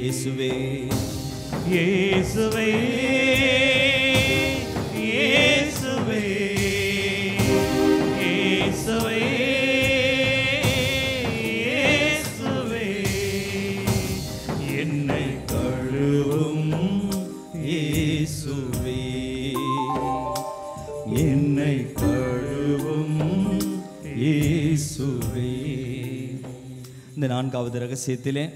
இயேசுவே இயேசுவே இயேசுவே இயேசுவே இயேசுவே என்னை கழுவும் இயேசுவே என்னை கழுவும் இயேசுவே. இந்த 4வது ரகசியத்திலே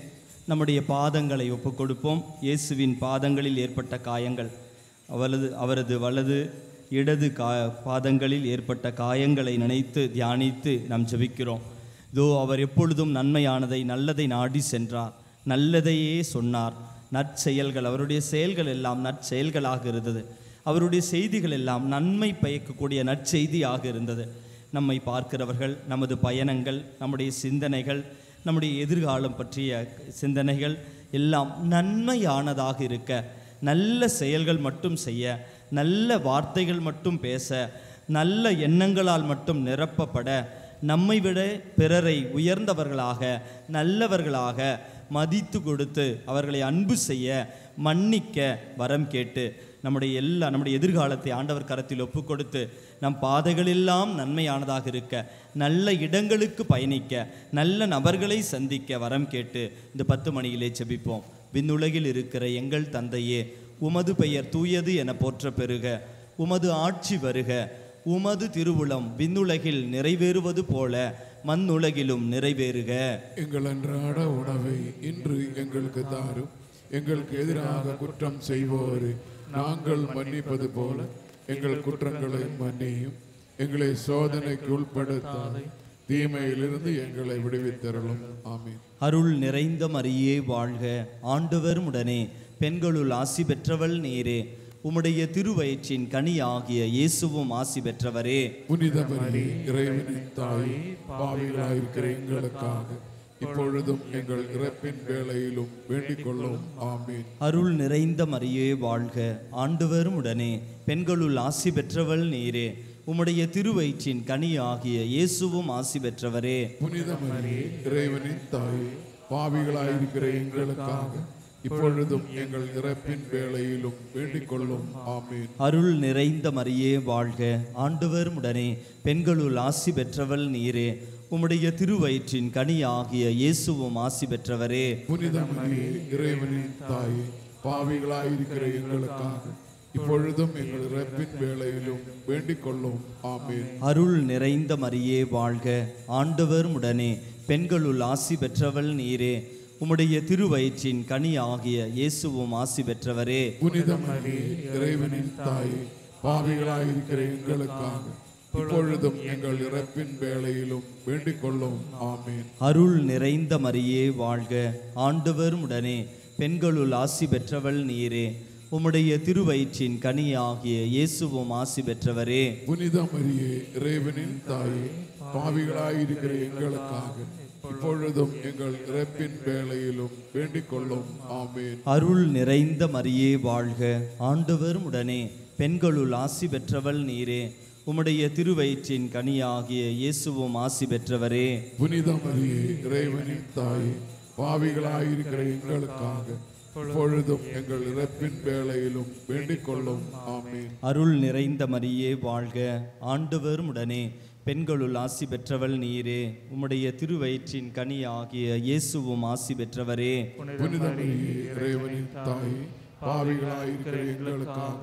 நம்முடைய பாதங்களை ஒப்புக் கொடுப்போம். இயேசுவின் பாதங்களில் ஏற்பட்ட காயங்கள், அவரது வலது இடது பாதங்களில் ஏற்பட்ட காயங்களை நினைத்து தியானித்து நாம் ஜெபிக்கிறோம். இதோ அவர் எப்பொழுதும் நன்மையானதை நல்லதை நாடி சென்றார், நல்லதையே சொன்னார். நற்செயல்கள், அவருடைய செயல்கள் எல்லாம் நற்செயல்களாக இருந்தது. அவருடைய செய்திகள் எல்லாம் நன்மை பயக்கக்கூடிய நற்செய்தியாக இருந்தது. நம்மை பார்க்கிறவர்கள், நமது பயணங்கள், நம்முடைய சிந்தனைகள், நம்முடைய எதிர்காலம் பற்றிய சிந்தனைகள் எல்லாம் நன்மையானதாக இருக்க, நல்ல செயல்கள் மட்டும் செய்ய, நல்ல வார்த்தைகள் மட்டும் பேச, நல்ல எண்ணங்களால் மட்டும் நிரப்பப்பட, நம்மை விட பிறரை உயர்ந்தவர்களாக நல்லவர்களாக மதித்து கொடுத்து அவர்களை அன்பு செய்ய, மன்னிக்க வரம் கேட்டு நம்முடைய எதிர்காலத்தை ஆண்டவர் கரத்தில் ஒப்பு கொடுத்து நம் பாதைகளெல்லாம் நன்மையானதாக இருக்க, நல்ல இடங்களுக்கு பயணிக்க, நல்ல நபர்களை சந்திக்க வரம் கேட்டு இந்த 10 மணியிலே ஜெபிப்போம். விண்ணுலகில் இருக்கிற எங்கள் தந்தையே, உமது பெயர் தூயது என போற்ற பெறுக. உமது ஆட்சி வருக. உமது திருவுளம் விண்ணுலகில் நிறைவேறுவது போல மண்ணுலகிலும் நிறைவேறுக. எங்கள் அன்றாட உணவை இன்று எங்களுக்கு தாரும். எங்களுக்கு எதிராக குற்றம் செய்வோரை நாங்கள் மன்னிப்பது போல எங்கள் குற்றங்களை மன்னியும். எங்களை சோதனைக்கு உட்படுத்தாதே, தீமையிலிருந்து எங்களை விடுவித்தருளும். ஆமென். அருள் நிறைந்த மரியே வாழ்க. ஆண்டவர் உடனே பெண்களுள் ஆசி பெற்றவள் நீரே. உம்முடைய திருவயிற்றின் கனி ஆகிய இயேசுவும் ஆசி பெற்றவரே. புனித மரியே, இறைவனின் தாயே, பாவிகளாயிருக்கிற எங்களுக்காக இப்பொழுதும் எங்கள் இறப்பின் வேளையிலும் வேண்டிக் கொள்ளும். ஆமென். அருள் நிறைந்த மரியே வாழ்க. ஆண்டவர் உடனே பெண்களுள் ஆசி பெற்றவள் நீரே. உம்முடைய திருவயிற்றின் கனி ஆகிய இயேசுவும் ஆசி பெற்றவரே. புனித மரியே, இறைவனின் தாயே, பாவிகளாயிருக்கிற எங்களுக்காக இப்பொழுதும் எங்கள் இறப்பின் வேளையிலும் வேண்டிக் கொள்ளும். ஆமென். அருள் நிறைந்த மரியே வாழ்க. ஆண்டவர் உடனே பெண்களுள் ஆசி பெற்றவள் நீரே. உம்முடைய திருவயிற்றின் கனி ஆகிய இயேசுவும் ஆசி பெற்றவரே. புனித மரியே, இறைவனின் தாயே, பாவிகளாயிருக்கிற எங்களுக்காக இப்பொழுதும் எங்கள் இறப்பின் வேளையிலும் வேண்டிக் கொள்ளும். ஆமென். அருள் நிறைந்த மரியே வாழ்க. ஆண்டவர் உடனே பெண்களுள் ஆசி பெற்றவள் நீரே. உம்முடைய திருவயிற்றின் கனி ஆகிய இயேசுவும் ஆசி பெற்றவரே. புனித மரியே, இறைவனின் தாயே, பாவிகளாயிருக்கிற எங்களுக்காக இப்பொழுதும் எங்கள் இறப்பின் வேளையிலும் வேண்டிக் கொள்ளும். ஆமென். அருள் நிறைந்த மரியே வாழ்க. ஆண்டவர் உடனே பெண்களுள் ஆசி பெற்றவள் நீரே. உம்முடைய திருவயிற்றின் கனி ஆகிய இயேசுவும் ஆசி பெற்றவரே. புனித மரியே, இறைவனின் தாயே, பாவிகளாயிருக்கிற எங்களுக்காக இப்பொழுதும் எங்கள் இறப்பின் வேளையிலும் வேண்டிக் கொள்ளும். ஆமென். அருள் நிறைந்த மரியே வாழ்க. ஆண்டவர் உடனே பெண்களுள் ஆசி பெற்றவள் நீரே. உம்முடைய திருவயிற்றின் கனி ஆகிய இயேசுவும் ஆசி பெற்றவரே. புனித மரியே, இறைவனின் தாயே, பாவிகளாயிருக்கிற எங்களுக்காக இப்பொழுதும் எங்கள் இறப்பின் வேளையிலும் வேண்டிக் கொள்ளும். ஆமென். அருள் நிறைந்த மரியே வாழ்க. ஆண்டவர் உடனே பெண்களுள் ஆசி பெற்றவள் நீரே. உம்முடைய திருவயிற்றின் கனி ஆகிய இயேசுவும் ஆசி பெற்றவரே. புனித மரியே, இறைவனின் தாயே, பாவிகளாயிருக்கிற எங்களுக்காக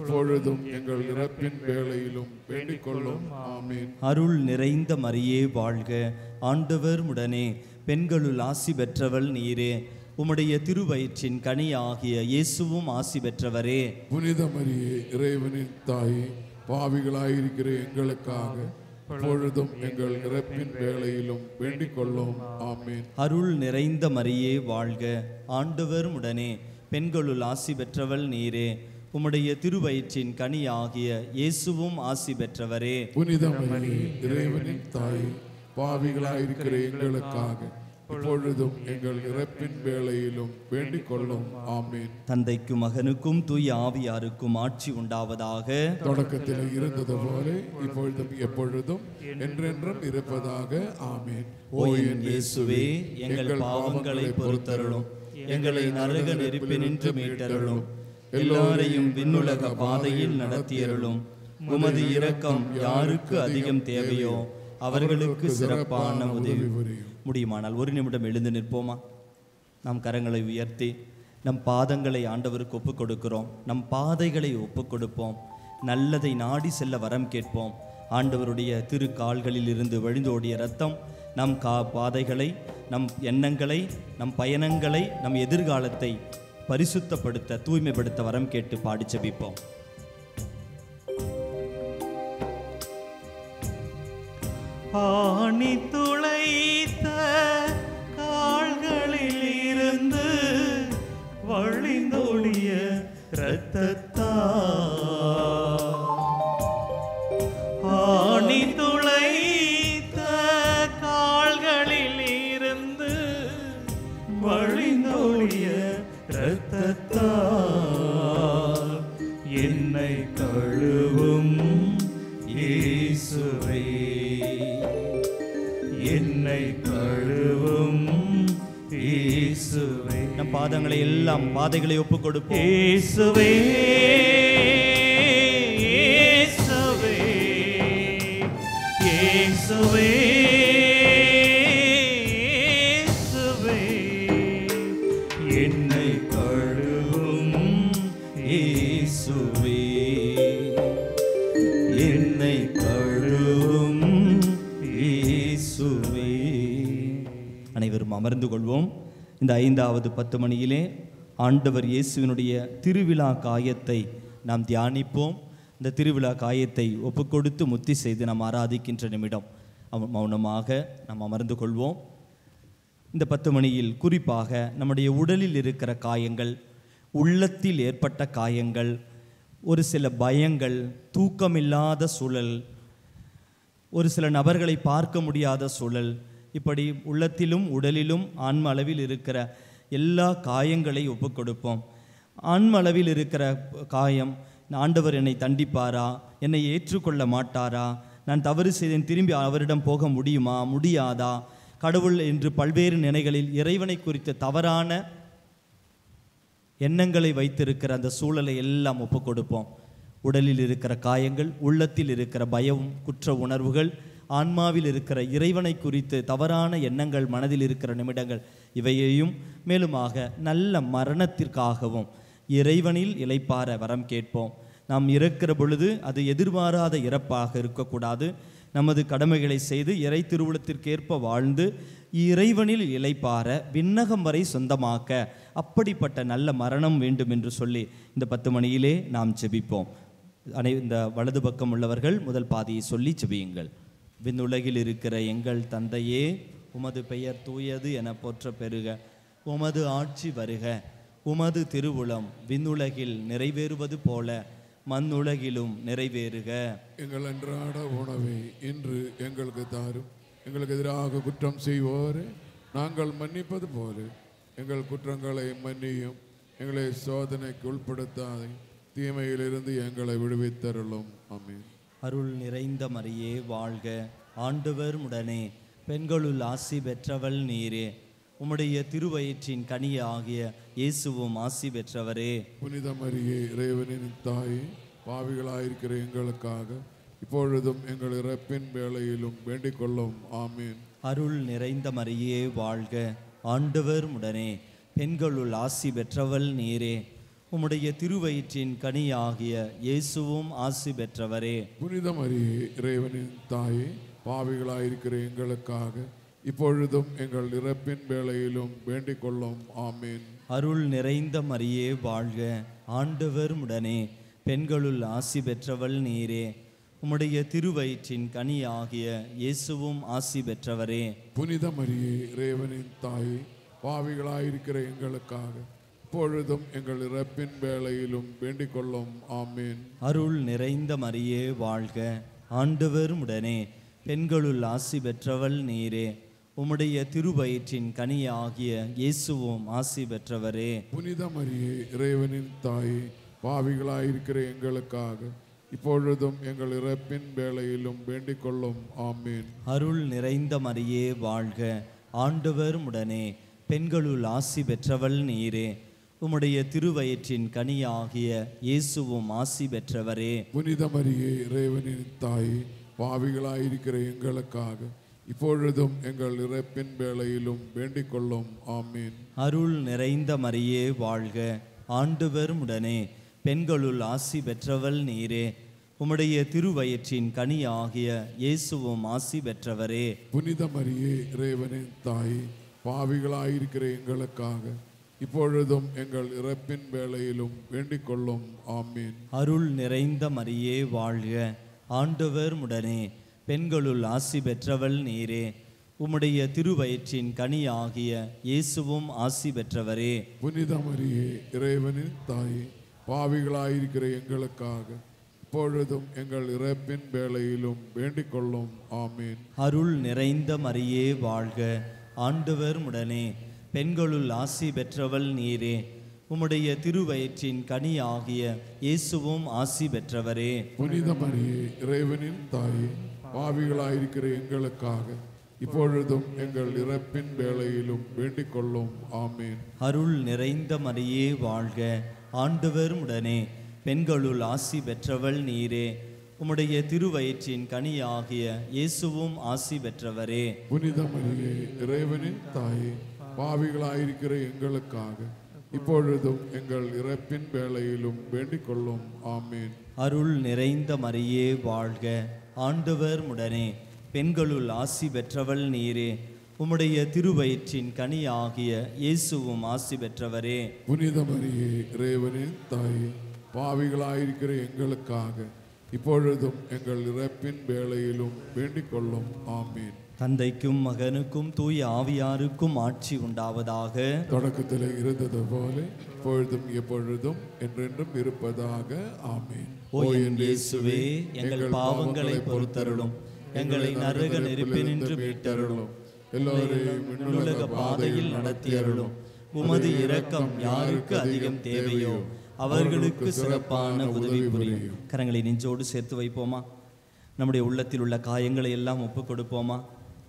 இப்பொழுதும் எங்கள் இறப்பின் வேளையிலும் வேண்டிக் கொள்ளும். ஆமென். அருள் நிறைந்த மரியே வாழ்க. ஆண்டவர் உடனே பெண்களுள் ஆசி பெற்றவள் நீரே. உம்முடைய திருவயிற்றின் கனி ஆகிய இயேசுவும் ஆசி பெற்றவரே. புனித மரியே, இறைவனின் தாயே, பாவிகளாயிருக்கிற எங்களுக்காக இப்பொழுதும் எங்கள் இறப்பின் வேளையிலும் வேண்டிக் கொள்ளும். ஆமென். அருள் நிறைந்த மரியே வாழ்க. ஆண்டவர் உடனே பெண்களுள் ஆசி பெற்றவள் நீரே. உம்முடைய திருவயிற்றின் கனி ஆகிய இயேசுவும் ஆசி பெற்றவரே. புனித மரியே, இறைவனின் தாயே, பாவிகளாயிருக்கிற எங்களுக்காக இப்பொழுதும் எங்கள் இறப்பின் வேளையிலும் வேண்டிக் கொள்ளும். ஆமென். தந்தைக்கும் மகனுக்கும் தூய ஆவியாருக்கும் ஆட்சி உண்டாவதாக. தொடக்கத்தில் இருந்தது போல இப்பொழுதும் எப்பொழுதும் என்றென்றும் இருப்பதாக. ஆமென். ஓ என் இயேசுவே, எங்கள் பாவங்களை பொறுத்தருளும், எங்களை நரக நெருப்பினின்று மீட்டருளும். எல்லோரையும் விண்ணுலக பாதையில் நடத்தியருளும். உமது இரக்கம் யாருக்கு அதிகம் தேவையோ அவர்களுக்கு சிறப்பான உதவி முடியுமானால் ஒரு நிமிடம் எழுந்து நிற்போமா? நம் கரங்களை உயர்த்தி நம் பாதங்களை ஆண்டவருக்கு ஒப்புக் கொடுக்கிறோம். நம் பாதைகளை ஒப்புக் கொடுப்போம். நல்லதை நாடி செல்ல வரம் கேட்போம். ஆண்டவருடைய திரு கால்களில் இருந்து வழிந்தோடிய இரத்தம் நம் பாதைகளை, நம் எண்ணங்களை, நம் பயணங்களை, நம் எதிர்காலத்தை பரிசுத்தப்படுத்த, தூய்மைப்படுத்த வரம் கேட்டு பாடி ஜெபிப்போம். ஆணி துளைத்த கால்களில் இருந்து வழிந்தோடிய இரத்தத்தால், ஆணி துளைத்த கால்களில் இருந்து வழிந்தோடிய இரத்தத்தால் என்னை கழுவும் இயேசுவே, என்னை கழுவும் இயேசுவே. நம் பாதங்களை எல்லாம் பாதைகளை ஒப்புக் கொடுப்போம். இயேசுவே, இயேசுவே, இயேசுவே, இயேசுவே, என்னை கழுவும் இயேசுவே, என்னை கழுவும் இயேசுவே. அனைவரும் அமர்ந்து கொள்வோம். இந்த 5வது 10 மணியிலே ஆண்டவர் இயேசுவினுடைய திருவிழா காயத்தை நாம் தியானிப்போம். இந்த திருவிழா காயத்தை ஒப்புக்கொடுத்து முத்தி செய்து நாம் ஆராதிக்கின்ற நிமிடம் மௌனமாக நாம் அமர்ந்து கொள்வோம். இந்த 10 மணியில் குறிப்பாக நம்முடைய உடலில் இருக்கிற காயங்கள், உள்ளத்தில் ஏற்பட்ட காயங்கள், ஒரு சில பயங்கள், தூக்கமில்லாத சூழல், ஒரு சில நபர்களை பார்க்க முடியாத சூழல், இப்படி உள்ளத்திலும் உடலிலும் ஆன்ம அளவில் இருக்கிற எல்லா காயங்களை ஒப்புக் கொடுப்போம். ஆன்ம அளவில் இருக்கிற காயம், ஆண்டவர் என்னை தண்டிப்பாரா, என்னை ஏற்றுக்கொள்ள மாட்டாரா, நான் தவறு செய்தேன், திரும்பி அவரிடம் போக முடியுமா, முடியாதா, கடவுள் என்று பல்வேறு நிலைகளில் இறைவனை குறித்த தவறான எண்ணங்களை வைத்திருக்கிற அந்த சூழலை எல்லாம் ஒப்புக் கொடுப்போம். உடலில் இருக்கிற காயங்கள், உள்ளத்தில் இருக்கிற பயம், குற்ற உணர்வுகள், ஆன்மாவில் இருக்கிற இறைவனை குறித்து தவறான எண்ணங்கள், மனதில் இருக்கிற நிமிடங்கள், இவையையும் மேலுமாக நல்ல மரணத்திற்காகவும் இறைவனில் இளைப்பாற வரம் கேட்போம். நாம் இறக்கிற பொழுது அது எதிர்பாராத இறப்பாக இருக்கக்கூடாது. நமது கடமைகளை செய்து இறை திருவுளத்திற்கேற்ப வாழ்ந்து இறைவனில் இளைப்பாற விண்ணகம் வரை சொந்தமாக்க அப்படிப்பட்ட நல்ல மரணம் வேண்டும் என்று சொல்லி இந்த 10 மணியிலே நாம் ஜெபிப்போம். இந்த வலது பக்கம் உள்ளவர்கள் முதல் பாதியை சொல்லி ஜெபியுங்கள். விண்ணுலகில் இருக்கிற எங்கள் தந்தையே, உமது பெயர் தூயது என போற்ற பெருக, உமது ஆட்சி வருக, உமது திருவுளம் விண்ணுலகில் நிறைவேறுவது போல மண்ணுலகிலும் நிறைவேறுக. எங்கள் அன்றாட உணவை இன்று எங்களுக்கு தாரும். எங்களுக்கு எதிராக குற்றம் செய்வோரை நாங்கள் மன்னிப்பது போல எங்கள் குற்றங்களை மன்னியும். எங்களை சோதனைக்கு உட்படுத்தாதே, தீமையிலிருந்து எங்களை விடுவித்தருளும். ஆமென். அருள் நிறைந்த மரியே வாழ்க, ஆண்டவர் உடனே பெண்களுள் ஆசி பெற்றவள் நீரே, உம்முடைய திருவயிற்றின் கனி ஆகிய இயேசுவும் ஆசி பெற்றவரே. புனித மரியே, இறைவனின் தாயே, பாவிகளாயிருக்கிற எங்களுக்காக இப்பொழுதும் எங்கள் இறப்பின் வேளையிலும் வேண்டிக் கொள்ளும். ஆமீன். அருள் நிறைந்த மரியே வாழ்க, ஆண்டவர் உடனே பெண்களுள் ஆசி பெற்றவள் நீரே, உம்முடைய திருவயிற்றின் கனி ஆகிய இயேசுவும் ஆசி பெற்றவரே. புனித மரியே, இறைவனின் தாயே, பாவிகளாயிருக்கிற எங்களுக்காக இப்பொழுதும் எங்கள் இறப்பின் வேளையிலும் வேண்டிக் கொள்ளும். ஆமீன். அருள் நிறைந்த மரியே வாழ்க, ஆண்டவர் உடனே பெண்களுள் ஆசி பெற்றவள் நீரே, உம்முடைய திருவயிற்றின் கனி ஆகிய இயேசுவும் ஆசி பெற்றவரே. புனித மரியே, இறைவனின் தாயே, பாவிகளாயிருக்கிற எங்களுக்காக இப்பொழுதும் எங்கள் இறப்பின் வேளையிலும் வேண்டிக் கொள்ளும். ஆமீன். அருள் நிறைந்த மரியே வாழ்க, ஆண்டவர் உடனே பெண்களுள் ஆசி பெற்றவள் நீரே, உம்முடைய திருவயிற்றின் கனி ஆகிய இயேசுவும் ஆசி பெற்றவரே. புனித மரியே, இறைவனின் தாயே, பாவிகளாயிருக்கிற எங்களுக்காக இப்பொழுதும் எங்கள் இறப்பின் வேளையிலும் வேண்டிக் கொள்ளும். ஆமீன். அருள் நிறைந்த மரியே வாழ்க, ஆண்டவர் உடனே பெண்களுள் ஆசி பெற்றவள் நீரே. உம்முடைய திருவயிற்றின் கனியாகிய இயேசுவும் ஆசி பெற்றவரே. புனித மரியே, இறைவனின் தாயே, பாவிகளாயிருக்கிற எங்களுக்காக இப்பொழுதும் எங்கள் இறப்பின் வேளையிலும் வேண்டிக் கொள்ளும். ஆமீன். அருள் நிறைந்த மரியே வாழ்க. ஆண்டவர் உடனே பெண்களுள் ஆசி பெற்றவள் நீரே. உம்முடைய திருவயிற்றின் கனியாகிய இயேசுவும் ஆசி பெற்றவரே. புனித மரியே, இறைவனின் தாயே, பாவிகளாயிருக்கிற எங்களுக்காக இப்பொழுதும் எங்கள் இறப்பின் வேளையிலும் வேண்டிக் கொள்ளும். ஆமீன். அருள் நிறைந்த மரியே வாழ்க. ஆண்டவர் உடனே பெண்களுள் ஆசி பெற்றவள் நீரே. உம்முடைய திருவயிற்றின் கனியாகிய இயேசுவும் ஆசி பெற்றவரே. புனித மரியே, இறைவனின் தாயே, பாவிகளாயிருக்கிற எங்களுக்காக இப்பொழுதும் எங்கள் இறப்பின் வேளையிலும் வேண்டிக் கொள்ளும். ஆமீன். அருள் நிறைந்த மரியே வாழ்க. ஆண்டவர் உடனே பெண்களுள் ஆசி பெற்றவள் நீரே. உம்முடைய திருவயிற்றின் கனியாகிய இயேசுவும் ஆசி பெற்றவரே. புனித மரியே, இறைவனின் தாயே, பாவிகளாயிருக்கிற எங்களுக்காக இப்பொழுதும் எங்கள் இறப்பின் வேளையிலும் வேண்டிக் கொள்ளும். ஆமீன். அருள் நிறைந்த மரியே வாழ்க. ஆண்டவர் உடனே பெண்களுள் ஆசி பெற்றவள் நீரே. உம்முடைய திருவயிற்றின் கனியாகிய இயேசுவும் ஆசி பெற்றவரே. புனித மரியே, இறைவனின் தாயே, பாவிகளாயிருக்கிற எங்களுக்காக இப்பொழுதும் எங்கள் இறப்பின் வேளையிலும் வேண்டிக் கொள்ளும். ஆமீன். அருள் நிறைந்த மரியே வாழ்க. ஆண்டவர் உடனே பெண்களுள் ஆசி பெற்றவள் நீரே. உம்முடைய திருவயிற்றின் கனியாகிய இயேசுவும் ஆசி பெற்றவரே. புனித மரியே, இறைவனின் தாயே, பாவிகளாயிருக்கிற எங்களுக்காக இப்பொழுதும் எங்கள் இறப்பின் வேளையிலும் வேண்டிக் கொள்ளும். ஆமீன். தந்தைக்கும் மகனுக்கும் தூய ஆவியாருக்கும் ஆட்சி உண்டாவதாக. தொடக்கத்தில் இருந்தது போல இப்பொழுதும் எப்பொழுதும் என்றென்றும் இருப்பதாக. ஆமீன். ஓ என் இயேசுவே, எங்கள் பாவங்களை பொறுத்தருளும், எங்களை நரக நெருப்பினின்று மீட்டருளும், எல்லோரையும் விண்ணுலக பாதையில் நடத்தியருளும். உமது இரக்கம் யாருக்கு அதிகம் தேவையோ அவர்களுக்கு சிறப்பான உதவி புரியும். கரங்களை நெஞ்சோடு சேர்த்து வைப்போமா? நம்முடைய உள்ளத்தில் உள்ள காயங்களை எல்லாம் ஒப்புக் கொடுப்போமா?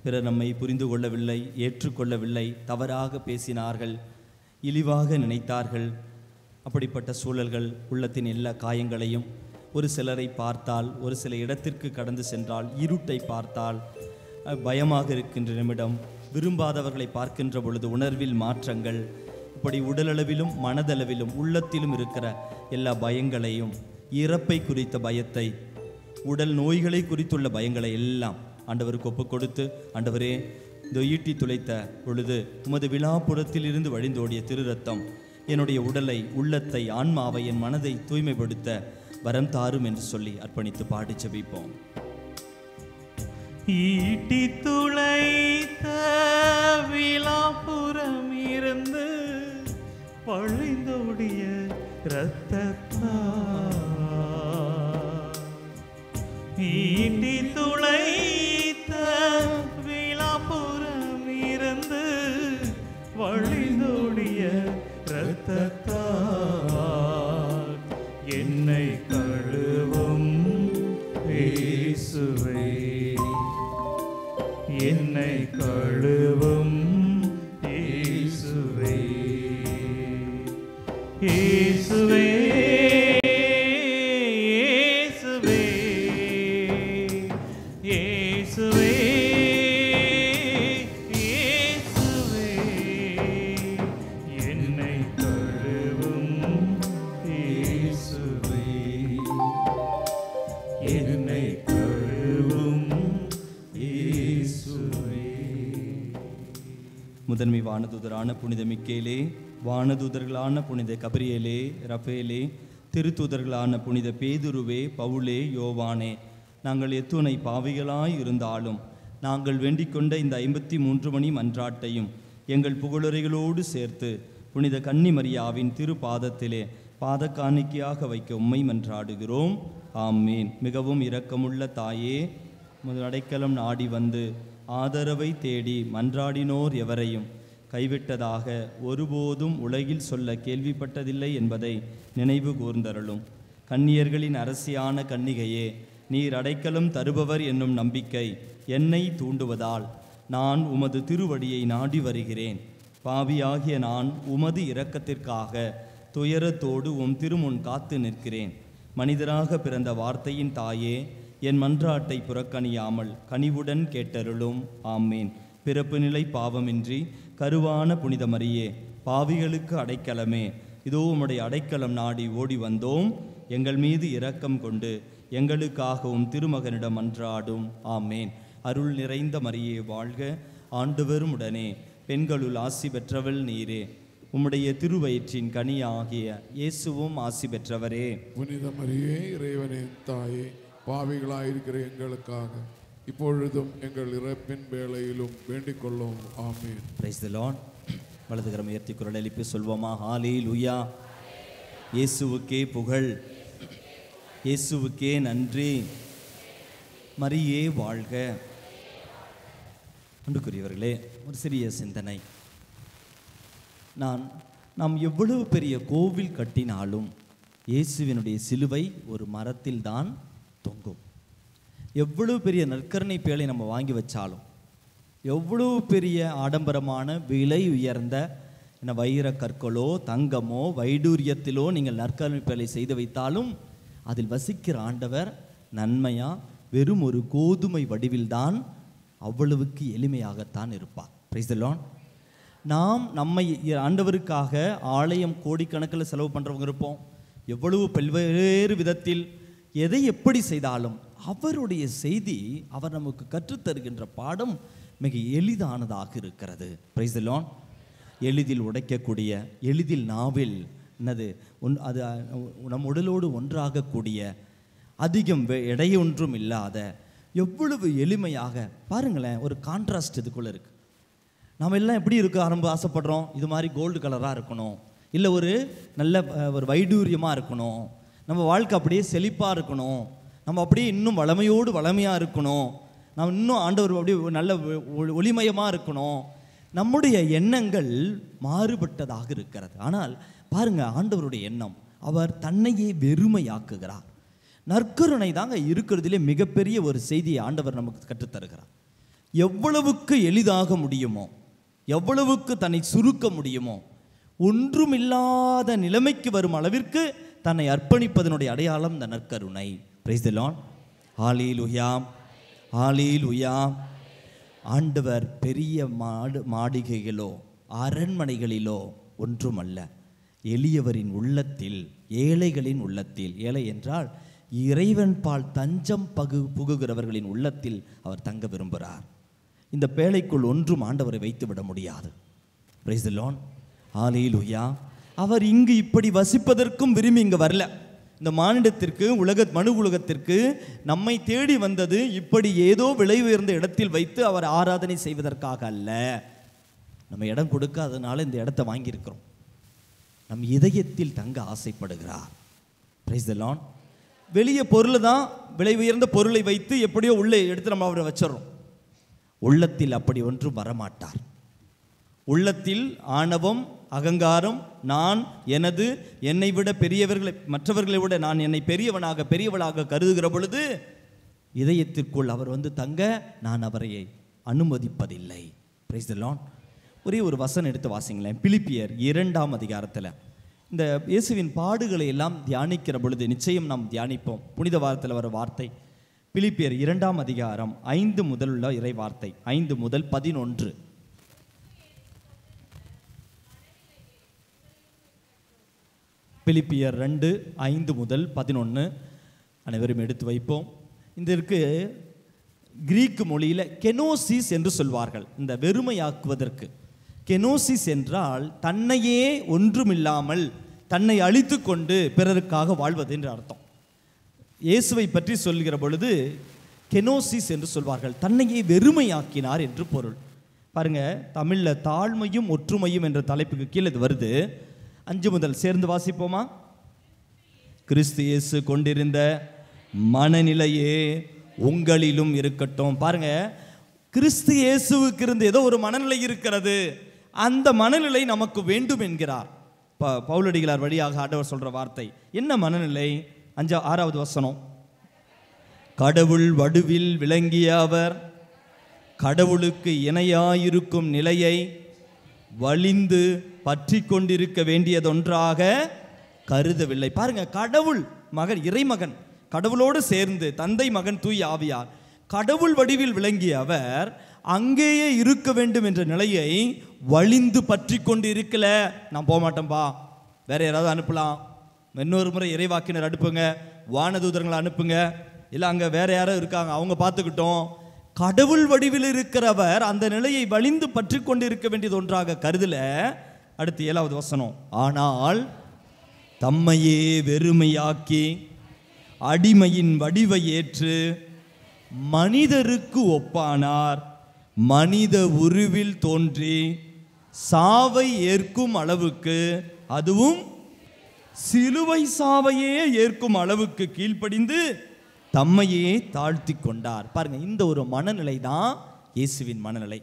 பிறர் நம்மை புரிந்து கொள்ளவில்லை, ஏற்றுக்கொள்ளவில்லை, தவறாக பேசினார்கள், இழிவாக நினைத்தார்கள். அப்படிப்பட்ட சூழல்கள், உள்ளத்தின் எல்லா காயங்களையும், ஒரு சிலரை பார்த்தால், ஒரு சில இடத்திற்கு கடந்து சென்றால், இருட்டை பார்த்தால் பயமாக இருக்கின்ற நிமிடம், விரும்பாதவர்களை பார்க்கின்ற பொழுது உணர்வில் மாற்றங்கள், இப்படி உடலளவிலும் மனதளவிலும் உள்ளத்திலும் இருக்கிற எல்லா பயங்களையும், இறப்பை குறித்த பயத்தை, உடல் நோய்களை குறித்துள்ள பயங்களை எல்லாம் ஆண்டவருக்கு ஒப்பு கொடுத்து, ஆண்டவரே, இந்த ஈட்டி துளைத்த பொழுது உமது விழாப்புறத்தில் இருந்து வழிந்தோடிய திரு ரத்தம் என்னுடைய உடலை, உள்ளத்தை, ஆன்மாவை, என் மனதை தூய்மைப்படுத்த வரம் தாரும் என்று சொல்லி அர்ப்பணித்து பாடி ஜெபிப்போம். ஈட்டி துளைத்த விழாப்புறம் இருந்து வழிந்தோடிய இரத்தத்தால், ஈட்டி துளைத்த விழாப்புறம் இருந்து வழிந்தோடிய இரத்தத்தால் என்னை கழுவும் இயேசுவே, என்னை கழுவும் இயேசுவே, இயேசுவே, இயேசுவே, இயேசுவே, என்னை கழுவும் இயேசுவே, என்னை கழுவும் இயேசுவே. முதன்மை வானதூதரான புனித மிக்கேலே, வானதூதர்களான புனித கபிரியேலே, ரஃபேலே, திருத்தூதர்களான புனித பேதுருவே, பவுலே, யோவானே, நாங்கள் எத்துணை பாவிகளாய் இருந்தாலும் நாங்கள் வேண்டிக்கொண்ட இந்த 53 மணி மன்றாட்டையும் எங்கள் புகழுரைகளோடு சேர்த்து புனித கன்னிமரியாவின் திருப்பாதத்திலே பாத காணிக்கையாக வைக்க உம்மை மன்றாடுகிறோம். ஆமீன். மிகவும் இரக்கமுள்ள தாயே, முதல் அடைக்கலம் நாடி வந்து ஆதரவை தேடி மன்றாடினோர் எவரையும் கைவிட்டதாக ஒருபோதும் உலகில் சொல்ல கேள்விப்பட்டதில்லை என்பதை நினைவு கூர்ந்தருளும். கன்னியர்களின் அரசியான கன்னிகையே, நீர் அடைக்கலம் தருபவர் என்னும் நம்பிக்கை என்னை தூண்டுவதால் நான் உமது திருவடியை நாடி வருகிறேன். பாவியாகிய நான் உமது இரக்கத்திற்காக துயரத்தோடு உம் திருமுன் காத்து நிற்கிறேன். மனிதராக பிறந்த வார்த்தையின் தாயே, என் மன்றாட்டை புறக்கணியாமல் கனிவுடன் கேட்டருளும். ஆமேன். பிறப்பு நிலை பாவமின்றி கருவான புனித மரியே, பாவிகளுக்கு அடைக்கலமே, இதோ உம்முடைய அடைக்கலம் நாடி ஓடி வந்தோம். எங்கள் மீது இரக்கம் கொண்டு எங்களுக்காகவும் திருமகனிடம் மன்றாடும். ஆமேன். அருள் நிறைந்த மரியே வாழ்க, ஆண்டவரும் உடனே, பெண்களுள் ஆசி பெற்றவள் நீரே, உம்முடைய திருவயிற்றின் கனியாகிய இயேசுவும் ஆசி பெற்றவரே. புனித மரியே, இறைவனின் தாயே, பாவிகளாயிருக்கிற எங்களுக்காக இப்பொழுதும் எங்கள் இறப்பின் வேளையிலும் வேண்டிக் கொள்ளும். ஆமேன். Price the Lord. வலதுகரம் உயர்த்தி குரல் எழுப்பி சொல்வோமா? ஹல்லேலூயா. இயேசுவுக்கே புகழ், இயேசுவுக்கே நன்றி, மரியே வாழ்க. அன்புக்குரியவர்களே, ஒரு சிறிய சிந்தனை. நாம் எவ்வளவு பெரிய கோவில் கட்டினாலும் இயேசுவினுடைய சிலுவை ஒரு மரத்தில் தான் தொங்கும். எவ்வளவு பெரிய நற்கருணை பேழை நம்ம வாங்கி வச்சாலும், எவ்வளவு பெரிய ஆடம்பரமான விலை உயர்ந்த வைர கற்களோ தங்கமோ வைடூரியத்திலோ நீங்கள் நற்கருணை பேழை செய்து வைத்தாலும் அதில் வசிக்கிற ஆண்டவர் நன்மையா வெறும் ஒரு கோதுமை வடிவில்தான் அவ்வளவுக்கு எளிமையாகத்தான் இருப்பார். Price the Lord. நாம் நம்மை ஆண்டவருக்காக ஆலயம் கோடிக்கணக்கில் செலவு பண்ணுறவங்க இருப்போம். எவ்வளவு பல்வேறு விதத்தில் எதை எப்படி செய்தாலும் அவருடைய செய்தி, அவர் நமக்கு கற்றுத்தருகின்ற பாடம் மிக எளிதானதாக இருக்கிறது. Price the Lord. எளிதில் உடைக்கக்கூடிய, எளிதில் நாவில் அது நம் உடலோடு ஒன்றாகக்கூடிய, அதிகம் எடையொன்றும் இல்லாத, எவ்வளவு எளிமையாக பாருங்களேன். ஒரு கான்ட்ராஸ்ட் இதுக்குள்ளே இருக்குது. நாம் எல்லாம் எப்படி இருக்க ஆசைப்படுறோம்? இது மாதிரி கோல்டு கலராக இருக்கணும், இல்லை ஒரு நல்ல ஒரு வைடூரியமாக இருக்கணும், நம்ம வாழ்க்கை அப்படியே செழிப்பாக இருக்கணும், நம்ம அப்படியே இன்னும் வளமையாக இருக்கணும், நம்ம இன்னும் ஆண்டவர் அப்படியே நல்ல ஒளிமயமாக இருக்கணும். நம்முடைய எண்ணங்கள் மாறுபட்டதாக இருக்கிறது. ஆனால் பாருங்க, ஆண்டவருடைய எண்ணம், அவர் தன்னையே வெறுமையாக்குகிறார். நற்கருணை தாங்க இருக்கிறதுலே மிகப்பெரிய ஒரு செய்தியை ஆண்டவர் நமக்கு கற்றுத்தருகிறார். எவ்வளவுக்கு எளிதாக முடியுமோ, எவ்வளவுக்கு தன்னை சுருக்க முடியுமோ, ஒன்றுமில்லாத நிலைமைக்கு வரும் அளவிற்கு தன்னை அர்ப்பணிப்பதனுடைய அடையாளம் இந்த நற்கருணை. Praise the Lord. Hallelujah, hallelujah. ஆண்டவர் பெரிய மாளிகைகளோ அரண்மனைகளிலோ ஒன்றுமல்ல, எளியவரின் உள்ளத்தில், ஏழைகளின் உள்ளத்தில், ஏழை என்றால் இறைவன் பால் தஞ்சம் புகுகிறவர்களின் உள்ளத்தில் அவர் தங்க விரும்புகிறார். இந்த பேழைக்குள் ஒன்றும் ஆண்டவரை வைத்து விட முடியாது. Price the Lord. ஹல்லேலூயா. அவர் இங்கு இப்படி வசிப்பதற்கும் விரும்பி இங்கே வரல. இந்த மானிடத்திற்கு, மனு உலகத்திற்கு நம்மை தேடி வந்தது இப்படி ஏதோ விலை உயர்ந்த இடத்தில் வைத்து அவர் ஆராதனை செய்வதற்காக அல்ல. நம்ம இடம் கொடுக்காதனால இந்த இடத்தை வாங்கியிருக்கிறோம். நம் இதயத்தில் தங்க ஆசைப்படுகிறார். Price the Lord. வெளியே பொருள் தான், விலை உயர்ந்த பொருளை வைத்து எப்படியோ உள்ளே எடுத்து நம்ம அவரை வச்சிடறோம். உள்ளத்தில் அப்படி ஒன்றும் வரமாட்டார். உள்ளத்தில் ஆணவம், அகங்காரம், நான், எனது, என்னை விட பெரியவர்களை, மற்றவர்களை விட நான் என்னை பெரியவளாக கருதுகிற பொழுது இதயத்திற்குள் அவர் வந்து தங்க நான் அவரை அனுமதிப்பதில்லை. Price the Lord. ஒரே ஒரு வசனம் எடுத்து வாசிங்களேன். பிலிப்பியர் 2ஆம் அதிகாரத்தில் இந்த இயேசுவின் பாடுகளை எல்லாம் தியானிக்கிற பொழுது நிச்சயம் நாம் தியானிப்போம். புனித வாரத்தில் வர வார்த்தை பிலிப்பியர் 2ஆம் அதிகாரம் 5 முதல் உள்ள இறை வார்த்தை, 5 முதல் 11. பிலிப்பியர் 2:5 முதல் 11 அனைவரும் எடுத்து வைப்போம். இதற்கு கிரீக்கு மொழியில் கெனோசிஸ் என்று சொல்வார்கள். இந்த வெறுமையாக்குவதற்கு கெனோசிஸ் என்றால் தன்னையே ஒன்றுமில்லாமல் தன்னை அழித்து கொண்டு பிறருக்காக வாழ்வது என்று அர்த்தம். இயேசுவை பற்றி சொல்கிற பொழுது கெனோசிஸ் என்று சொல்வார்கள், தன்னையே வெறுமையாக்கினார் என்று பொருள். பாருங்க, தமிழில் தாழ்மையும் ஒற்றுமையும் என்ற தலைப்புக்கு கீழே இது வருது. 5 முதல் சேர்ந்து வாசிப்போமா? கிறிஸ்து இயேசு கொண்டிருந்த மனநிலையே உங்களிலும் இருக்கட்டும். பாருங்க, கிறிஸ்து இயேசுவுக்கு இருந்த ஏதோ ஒரு மனநிலை இருக்கிறது, அந்த மனநிலை நமக்கு வேண்டும் என்கிறார் பவுலடிகளார் வழியாக ஆண்டவர் சொல்ற வார்த்தை. என்ன மனநிலை? 6வது வசனம். கடவுள் வடுவில் விளங்கிய அவர் கடவுளுக்கு இணையாயிருக்கும் நிலையை வலிந்து பற்றி கொண்டிருக்க வேண்டியதொன்றாக கருதவில்லை. பாருங்க, கடவுள் மகன், இறைமகன், கடவுளோடு சேர்ந்து தந்தை மகன் தூய் ஆவியார் கடவுள் வடிவில் விளங்கிய அவர் அங்கேயே இருக்க வேண்டும் என்ற நிலையை வலிந்து பற்றி கொண்டு இருக்கல. நான் போக மாட்டேன்பா, வேற யாராவது அனுப்பலாம், இன்னொரு முறை இறைவாக்கினர் அனுப்புங்க, வானதூதர்களை அனுப்புங்க, இல்லை அங்கே வேற யாரோ இருக்காங்க அவங்க பார்த்துக்கிட்டோம். கடவுள் வடிவில் இருக்கிறவர் அந்த நிலையை வலிந்து பற்றி கொண்டு இருக்க வேண்டியது ஒன்றாக கருதல. அடுத்து 7வது வசனம், ஆனால் தம்மையே வெறுமையாக்கி அடிமையின் வடிவை ஏற்று மனிதருக்கு ஒப்பானார். மனித உருவில் தோன்றி சாவை ஏற்கும் அளவுக்கு, அதுவும் சிலுவை சாவையே ஏற்கும் அளவுக்கு கீழ்ப்படிந்து தம்மையே தாழ்த்தி கொண்டார். பாருங்க, இந்த ஒரு மனநிலை தான் இயேசுவின் மனநிலை.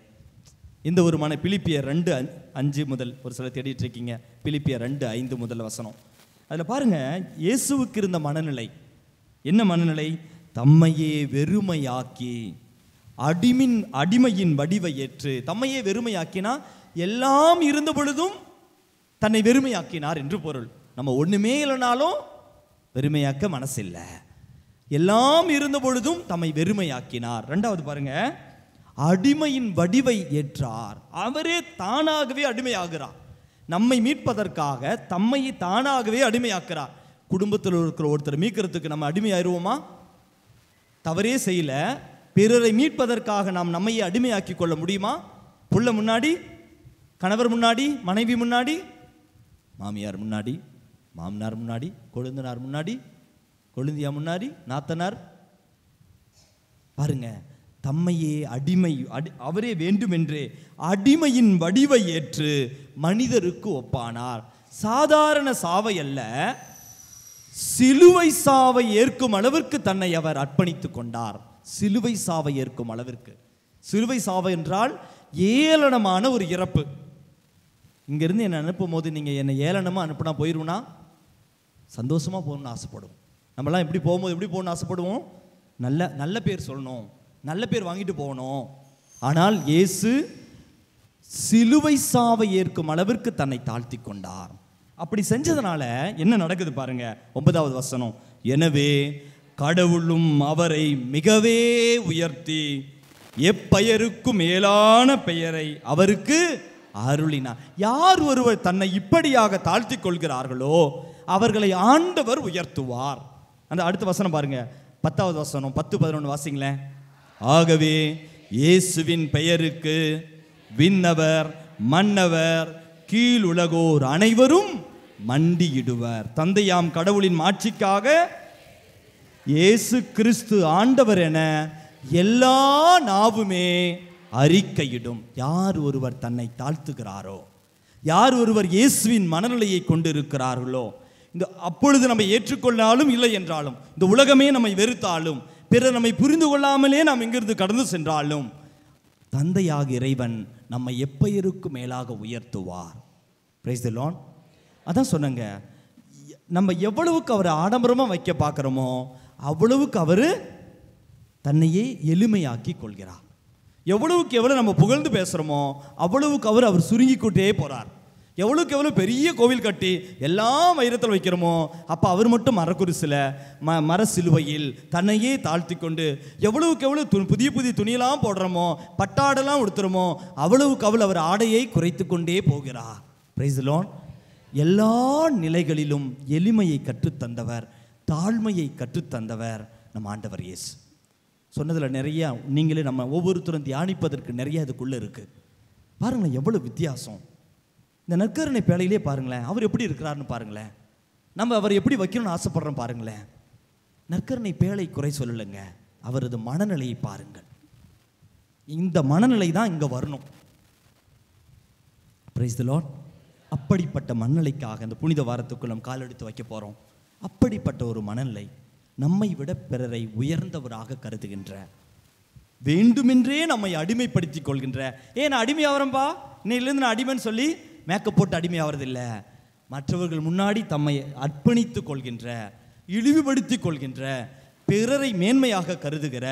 இந்த ஒரு பிலிப்பியர் 2:5 முதல், ஒரு சில தேடிட்டு இருக்கீங்க, பிலிப்பியர் 2:5 முதல் வசனம். அதில் பாருங்க, இயேசுவுக்கு இருந்த மனநிலை என்ன மனநிலை? தம்மையே வெறுமையாக்கி அடிமையின் வடிவை ஏற்று. தம்மையே வெறுமையாக்கினா எல்லாம் இருந்த பொழுதும் தன்னை வெறுமையாக்கினார் என்று பொருள். நம்ம ஒண்ணுமே இல்லைனாலும் வெறுமையாக்க மனசு இல்லை, எல்லாம் இருந்த பொழுதும் தம்மை வெறுமையாக்கினார். 2வது பாருங்க, அடிமையின் வடிவை ஏற்றார். அவரே தானாகவே அடிமையாகிறார். நம்மை மீட்பதற்காக தம்மை தானாகவே அடிமையாக்குறார். குடும்பத்தில் இருக்கிற ஒருத்தர் மீட்கிறதுக்கு நம்ம அடிமையாயிருவோமா? தவறே செய்யல, பிறரை மீட்பதற்காக நாம் நம்மையே அடிமையாக்கி கொள்ள முடியுமா? புள்ள முன்னாடி, கணவர் முன்னாடி, மனைவி முன்னாடி, மாமியார் முன்னாடி, மாமனார் முன்னாடி, கொழுந்தனார் முன்னாடி, கொழுந்தியா முன்னாடி, நாத்தனார். பாருங்க, தம்மையே அவரே வேண்டுமென்றே அடிமையின் வடிவை ஏற்று மனிதருக்கு ஒப்பானார். சாதாரண சாவை அல்ல, சிலுவை சாவை ஏற்கும் அளவிற்கு தன்னை அவர் அர்ப்பணித்துக் கொண்டார். சிலுவை சாவை ஏற்கும் அளவிற்கு. சிலுவை சாவை என்றால் ஏளனமான ஒரு இறப்பு. இங்கிருந்து என்னை அனுப்பும் போது நீங்கள் என்னை ஏளனமாக அனுப்புனா போயிடுவோம்னா சந்தோஷமாக போகணும்னு ஆசைப்படுவோம். நம்மளாம் எப்படி போகும்போது எப்படி போகணும்னு ஆசைப்படுவோம்? நல்ல பேர் சொல்லணும், நல்ல பேர் வாங்கிட்டு போகணும். ஆனால் இயேசு சிலுவை சாவை ஏற்கும் அளவிற்கு தன்னை தாழ்த்தி கொண்டார். அப்படி செஞ்சதுனால என்ன நடக்குது பாருங்க, 9வது வசனம். எனவே கடவுளும் அவரை மிகவே உயர்த்தி எப்பெயருக்கும் மேலான பெயரை அவருக்கு அருளினார். யார் ஒருவர் தன்னை இப்படியாக தாழ்த்தி கொள்கிறார்களோ அவர்களை ஆண்டவர் உயர்த்துவார். அந்த அடுத்த வசனம் பாருங்க, 10வது வசனம், 10-11 வாசிங்களேன். ஆகவே இயேசுவின் பெயருக்கு விண்ணவர் மன்னவர் கீழ் உலகோர் அனைவரும் மண்டியிடுவர். தந்தையாம் கடவுளின் மாட்சிக்காக இயேசு கிறிஸ்து ஆண்டவர் என எல்லா நாவுமே அறிக்கையிடும். யார் ஒருவர் தன்னை தாழ்த்துகிறாரோ, யார் ஒருவர் இயேசுவின் மனநிலையை கொண்டிருக்கிறார்களோ, இந்த அப்பொழுது நம்ம ஏற்றுக்கொள்ளாலும் இல்லை என்றாலும், இந்த உலகமே நம்மை வெறுத்தாலும், பிறர் நம்மை புரிந்து கொள்ளாமலே நாம் இங்கிருந்து கடந்து சென்றாலும், தந்தையாக இறைவன் நம்மை எப்பெயருக்கு மேலாக உயர்த்துவார். Price the Lord. அதான் சொன்னங்க, நம்ம எவ்வளவுக்கு அவரை ஆடம்பரமாக வைக்க பார்க்குறோமோ அவ்வளவுக்கு அவர் தன்னையே எளிமையாக்கி கொள்கிறார். எவ்வளவுக்கு எவ்வளோ நம்ம புகழ்ந்து பேசுகிறோமோ அவ்வளவுக்கு அவர் சுருங்கிக்கிட்டே போகிறார். எவ்வளவுக்கு எவ்வளோ பெரிய கோவில் கட்டி எல்லாம் வைரத்தில் வைக்கிறோமோ அப்போ அவர் மட்டும் மரக்குரிசில் மர சிலுவையில் தன்னையே தாழ்த்தி கொண்டு, எவ்வளவுக்கு எவ்வளோ புதிய துணியெல்லாம் போடுறோமோ, பட்டாடெல்லாம் உடுத்துறோமோ அவ்வளவுக்கு அவர் ஆடையை குறைத்து கொண்டே போகிறார். Price the Lord. எல்லா நிலைகளிலும் எளிமையை கற்றுத்தந்தவர், தாழ்மையை கற்றுத்தந்தவர் நம் ஆண்டவர் இயேசு. சொன்னதில் நிறையா நீங்களே நம்ம ஒவ்வொருத்தரும் தியானிப்பதற்கு நிறைய அதுக்குள்ளே இருக்குது. பாருங்களேன் எவ்வளோ வித்தியாசம். இந்த நற்கருணை பேழையிலே பாருங்களேன், அவர் எப்படி இருக்கிறாருன்னு பாருங்களேன். நம்ம அவர் எப்படி வைக்கணும்னு ஆசைப்படுறோம் பாருங்களேன். நற்கருணை பேழை குறை சொல்லலைங்க, அவரது மனநிலையை பாருங்கள். இந்த மனநிலை தான் இங்கே வரணும். Price the Lord. அப்படிப்பட்ட மனநிலைக்காக இந்த புனித வாரத்துக்குள் நம்ம கால் எடுத்து வைக்க போகிறோம். அப்படிப்பட்ட ஒரு மனநிலை நம்மை விட பிறரை உயர்ந்தவராக கருதுகின்ற, வேண்டுமென்றே நம்மை அடிமைப்படுத்தி கொள்கின்ற, நான் அடிமை ஆகிறேன்பா, இன்னையிலேருந்து நான் அடிமைன்னு சொல்லி மேக்கப் போட்டு அடிமை ஆகிறதில்லை, மற்றவர்கள் முன்னாடி தம்மை அர்ப்பணித்து கொள்கின்ற, இழிவுபடுத்தி கொள்கின்ற, பிறரை மேன்மையாக கருதுகிற,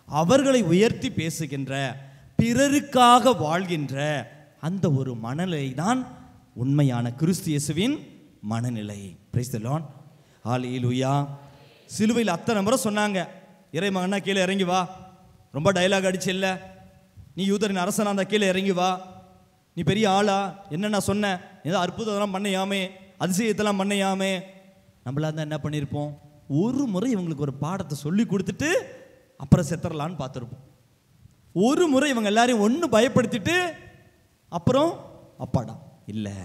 அவர்களை உயர்த்தி பேசுகின்ற, பிறருக்காக வாழ்கின்ற அந்த ஒரு மனநிலை தான் உண்மையான கிறிஸ்து இயேசுவின் மனநிலை. Praise the Lord. ஹல்லேலூயா. சிலுவையில் அத்தனை முறை சொன்னாங்க, இறைமகனா கீழே இறங்கி வா. ரொம்ப டயலாக் அடிச்சு இல்லை, நீ யூதரின் அரசனா அந்த கீழே இறங்கி வா, நீ பெரிய ஆளா, என்ன நான் சொன்னேன், ஏதோ அற்புதம்லாம் பண்ணையாமே, அதிசயத்தெல்லாம் பண்ணையாமே. நம்மளா தான் என்ன பண்ணியிருப்போம், ஒரு முறை இவங்களுக்கு ஒரு பாடத்தை சொல்லி கொடுத்துட்டு அப்புறம் செத்துறலான்னு பார்த்துருப்போம். ஒரு முறை இவங்க எல்லாரையும் ஒன்று பயப்படுத்திட்டு அப்புறம் அப்பாடா இல்லை,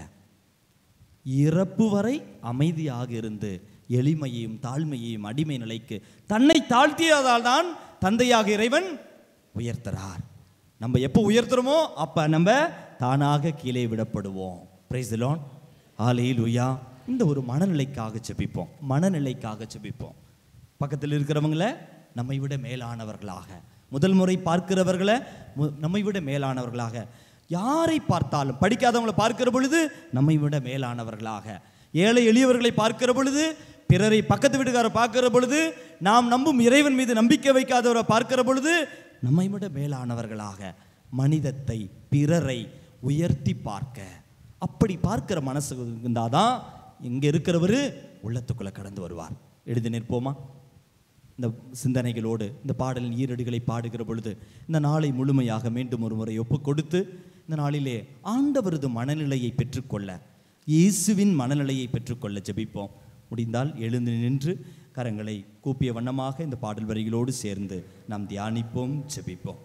இறப்பு வரை அமைதியாக இருந்து எளிமையையும் தாழ்மையையும் அடிமை நிலைக்கு தன்னை தாழ்த்தியதால் தான் தந்தையாக இறைவன் உயர்த்துறார். நம்ம எப்போ உயர்த்துறோமோ அப்போ நம்ம தானாக கீழே விடப்படுவோம். Price the Lord. ஹல்லேலூயா. இந்த ஒரு மனநிலைக்காக ஜெபிப்போம், மனநிலைக்காக ஜெபிப்போம். பக்கத்தில் இருக்கிறவங்கள நம்மை விட மேலானவர்களாக, முதல் முறை பார்க்கிறவர்களை நம்மை விட மேலானவர்களாக, யாரை பார்த்தாலும் படிக்காதவங்களை பார்க்கிற பொழுது நம்மை விட மேலானவர்களாக, ஏழை எளியவர்களை பார்க்கிற பொழுது, பிறரை பக்கத்து வீட்டுக்காரை பார்க்கிற பொழுது, நாம் நம்பும் இறைவன் மீது நம்பிக்கை வைக்காதவரை பார்க்கிற பொழுது நம்மை விட மேலானவர்களாக, மனிதத்தை பிறரை உயர்த்தி பார்க்க, அப்படி பார்க்கிற மனசு இருந்தாதான் இங்கே இருக்கிறவர் உள்ளத்துக்குள்ளே கடந்து வருவார். எழுதி நிற்போமா? இந்த சிந்தனைகளோடு இந்த பாடலின் ஈரடிகளை பாடுகிற பொழுது இந்த நாளை முழுமையாக மீண்டும் ஒரு முறை ஒப்பு கொடுத்து இந்த நாளிலே ஆண்டவரது மனநிலையை பெற்றுக்கொள்ள, இயேசுவின் மனநிலையை பெற்றுக்கொள்ள ஜெபிப்போம். முடிந்தால் எழுந்து நின்று கரங்களை கூப்பிய வண்ணமாக இந்த பாடல் வரிகளோடு சேர்ந்து நாம் தியானிப்போம், ஜெபிப்போம்.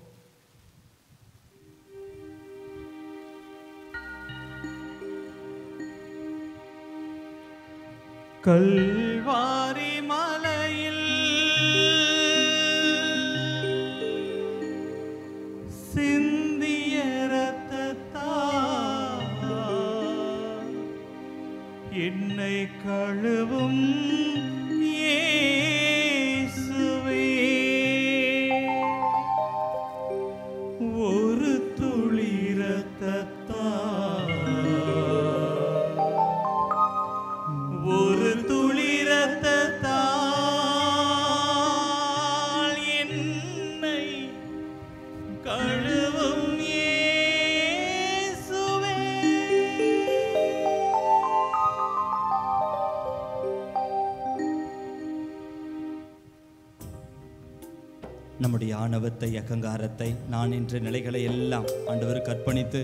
கல்வாரி மலையில் சிந்திய இரத்தத்தால் என்னை கழுவும் இயேசுவே, ஒரு துளி இரத்தத்தால், ஒரு துளி இரத்தத்தால் என்னை கழுவும் இயேசுவே. நம்முடைய ஆணவத்தை, அகங்காரத்தை, நான் என்ற நிலைகளை எல்லாம் ஆண்டவருக்கு அர்ப்பணித்து,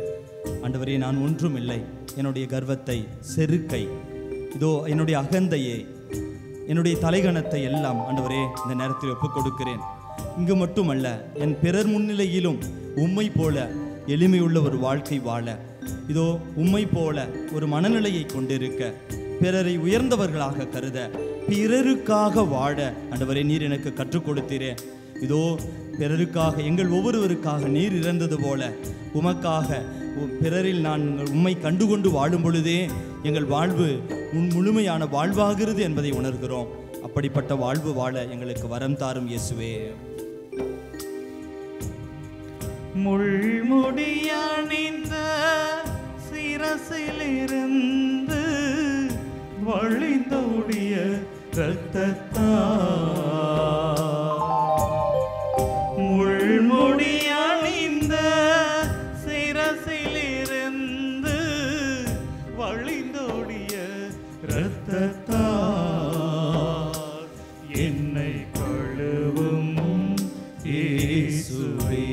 ஆண்டவரே நான் ஒன்றும் இல்லை, என்னுடைய கர்வத்தை, செருக்கை, இதோ என்னுடைய அகந்தையை, என்னுடைய தலைகணத்தை எல்லாம் ஆண்டவரே இந்த நேரத்தில் ஒப்புக் கொடுக்கிறேன். இங்கு மட்டுமல்ல, என் பிறர் முன்னிலையிலும் உம்மை போல எளிமையுள்ள ஒரு வாழ்க்கை வாழ, இதோ உம்மை போல ஒரு மனநிலையை கொண்டிருக்க, பிறரை உயர்ந்தவர்களாக கருத, பிறருக்காக வாழ ஆண்டவரே நீர் எனக்கு கற்றுக் கொடுத்தீரே. இதோ பிறருக்காக, எங்கள் ஒவ்வொருவருக்காக நீர் இறந்தது போல உமக்காக பிறரில் நான் உம்மை கண்டுகொண்டு வாழும் பொழுதே எங்கள் வாழ்வு உன் முழுமையான வாழ்வாகிறது என்பதை உணர்கிறோம். அப்படிப்பட்ட வாழ்வு வாழ எங்களுக்கு வரம் தாரும் இயேசுவே. முள்முடியணிந்த சிரசிலிருந்து வழிந்தோடிய இரத்தத்தால், முள்முடியணிந்த சிரசிலிருந்து வழிந்தோடிய இரத்தத்தால் என்னை கழுவும் இயேசுவே,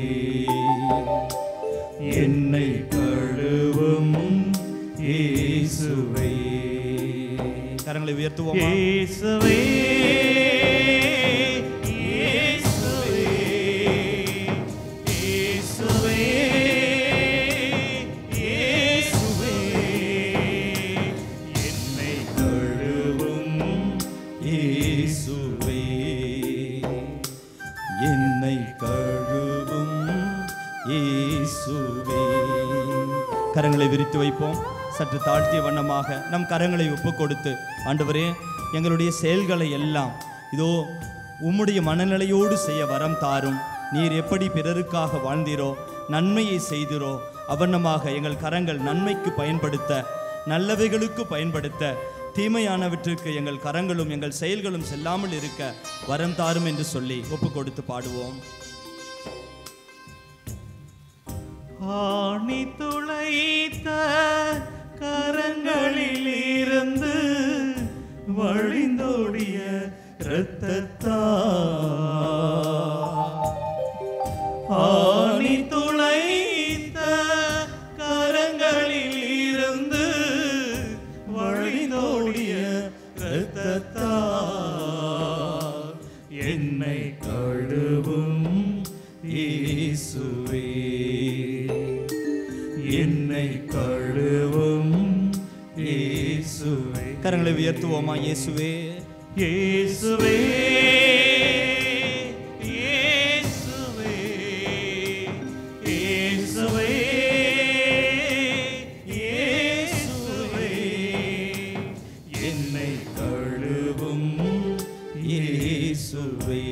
என்னை கழுவும் இயேசுவே. கரங்களை உயர்த்துவோம். இயேசுவே, கரங்களை விரித்து வைப்போம். சற்று தாழ்த்திய வண்ணமாக நம் கரங்களை ஒப்பு கொடுத்து, ஆண்டவரே எங்களுடைய செயல்களை எல்லாம் இதோ உம்முடைய மனநிலையோடு செய்ய வரம் தாரும். நீர் எப்படி பிறருக்காக வாழ்ந்தீரோ, நன்மையை செய்தீரோ, அவண்ணமாக எங்கள் கரங்கள் நன்மைக்கு பயன்படுத்த, நல்லவைகளுக்கு பயன்படுத்த, தீமையானவற்றுக்கு எங்கள் கரங்களும் எங்கள் செயல்களும் செல்லாமல் இருக்க வரம் தாரும் என்று சொல்லி ஒப்பு கொடுத்து பாடுவோம். ஆணி துளைத்த கரங்களில் இருந்து வழிந்தோடிய இரத்தத்தால், ஆணி துளைத்த கரங்களில் இருந்து வழிந்தோடிய இரத்தத்தால் என்னை கழுவும் இயேசுவே, என்னை கழுவும் இயேசுவே. கரங்களை உயர்த்துவோமா? இயேசுவே, இயேசுவே, இயேசுவே, இயேசுவே, இயேசுவே, என்னை கழுவும் இயேசுவே,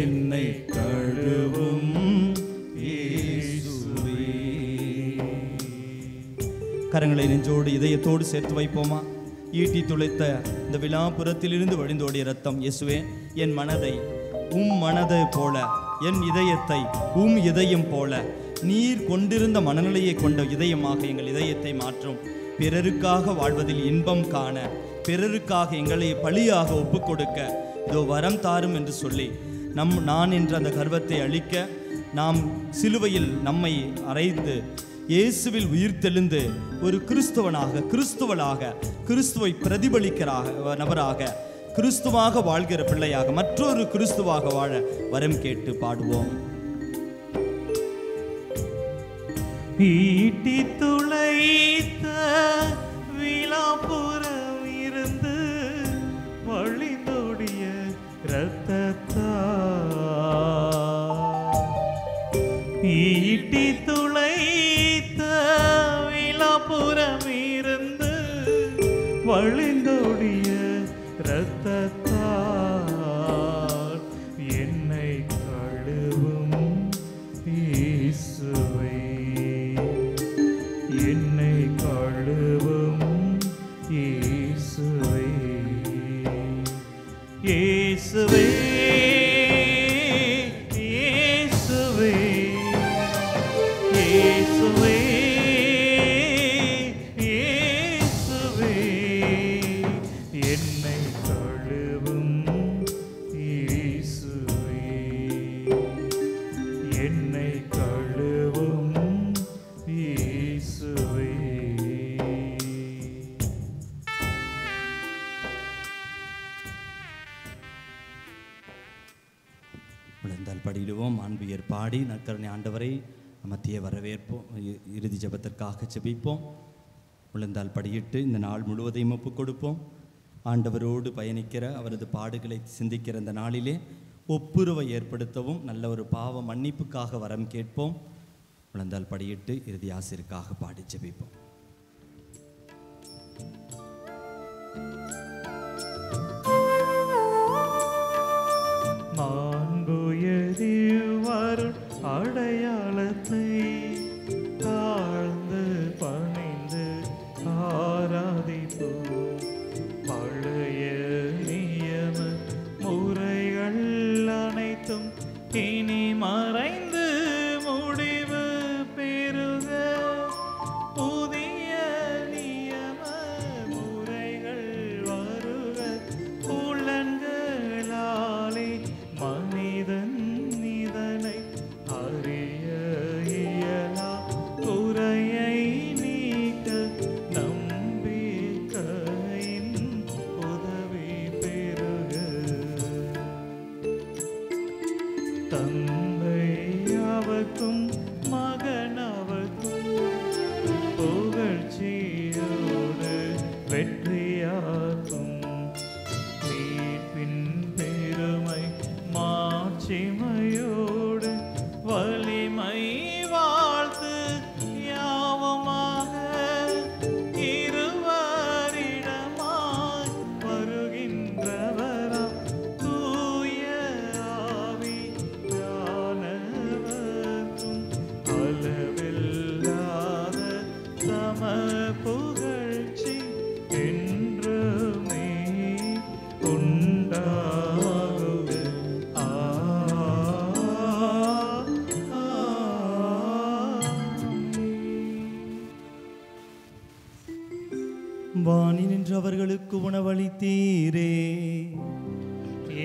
என்னை கழுவும் இயேசுவே. கரங்களை நெஞ்சோடு இதயத்தோடு சேர்த்து வைப்போமா? ஈட்டி துளைத்த இந்த விழாபுரத்திலிருந்து வழிந்தோடிய ரத்தம் இயேசுவே, என் மனதை உம் மனதை போல, என் இதயத்தை உம் இதயம் போல, நீர் கொண்டிருந்த மனநிலையை கொண்ட இதயமாக எங்கள் இதயத்தை மாற்றும். பிறருக்காக வாழ்வதில் இன்பம் காண, பிறருக்காக எங்களை பலியாக ஒப்புக் கொடுக்க இதோ வரம் தாரும் என்று சொல்லி நான் என்ற அந்த கர்வத்தை அழிக்க, நாம் சிலுவையில் நம்மை அறைந்து இயேசுவில் உயிர்த்தெழுந்து ஒரு கிறிஸ்துவளாக கிறிஸ்துவை பிரதிபலிக்கிறாக நபராக, கிறிஸ்துவாக வாழ்கிற பிள்ளையாக, மற்றொரு கிறிஸ்துவாக வாழ வரம் கேட்டு பாடுவோம். ஈட்டி துளைத்த விழாபுரம் இருந்து வழிந்தோடிய இரத்தத்தால், ஈட்டி துளைத்த விழாபுரம் இருந்து வழிந்தோடிய இரத்தத்தால் என்னை கழுவும் இயேசுவே, என்னை கழுவும் இயேசுவே, இயேசுவே, இயேசுவே, இயேசுவே, இயேசுவே, என்னை கழுவும் இயேசுவே, என்னை கழுவும் இயேசுவே. விழுந்தால் படிடுவோம். ஆண்பியர் பாடி நற்கருணை ஆண்டவரை மத்திய வரவேற்போம். இறுதி ஜெபத்திற்காக ஜெபிப்போம். விழுந்தால் படியிட்டு இந்த நாள் முழுவதையும் ஒப்புக் கொடுப்போம். ஆண்டவரோடு பயணிக்கிற அவரது பாடுகளை சிந்திக்கிற இந்த நாளிலே ஒப்புரவை ஏற்படுத்தவும் நல்ல ஒரு பாவ மன்னிப்புக்காக வரம் கேட்போம். விழுந்தால் படியிட்டு இறுதி ஆசிரியருக்காக பாடி ஜெபிப்போம். மாண்புயரிவருள் அடையாளத்தை தாழ்ந்து பணிந்து ஆராதிப்போம். பழைய நியம முறைகள் அனைத்தும் இனி மறைந்து முடிவு பெறுக. புதிய வானி நின்று அவர்களுக்கு உணவளித்தீரே.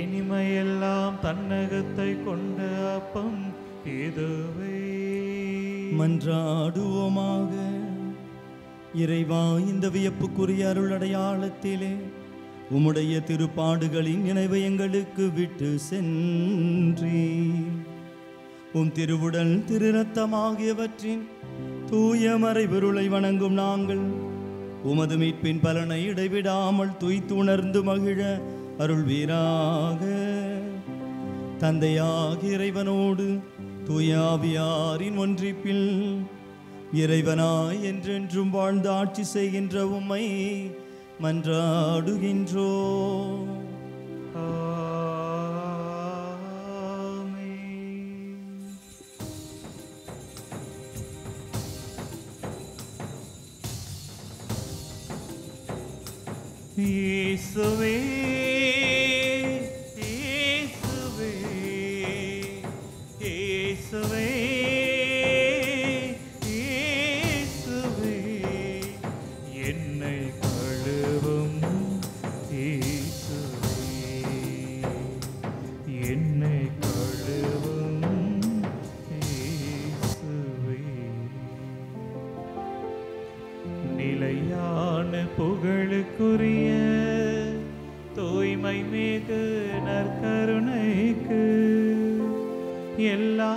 இனிமையெல்லாம் தன்னகத்தை கொண்ட அப்பம் இதுவே. மன்றாடுவோமாக. இறைவா, இந்த வியப்புக்குரிய அருள் அடையாளத்திலே உம்முடைய திருப்பாடுகளின் நினைவை எங்களுக்கு விட்டு சென்றி உம் திருவுடல் திரு ரத்தம் ஆகியவற்றின் தூய மறைபொருளை வணங்கும் நாங்கள் உமது மீட்பின் பலனை இடைவிடாமல் துய்த்து உணர்ந்து மகிழ அருள்வீராக. தந்தையாகிய இறைவனோடு தூயாவியாரின் ஒன்றிப்பில் இறைவனாய் என்றென்றும் வாழ்ந்து ஆட்சி செய்கின்ற உம்மை மன்றாடுகின்றோ. இயேசுவே, இயேசுவே, இயேசுவே, இயேசுவே, என்னை கழுவும் இயேசுவே, என்னை கழுவும் இயேசுவே. நிலையான புகழுக்குரிய தூய்மை மிகு நற்கருணைக்கு எல்லா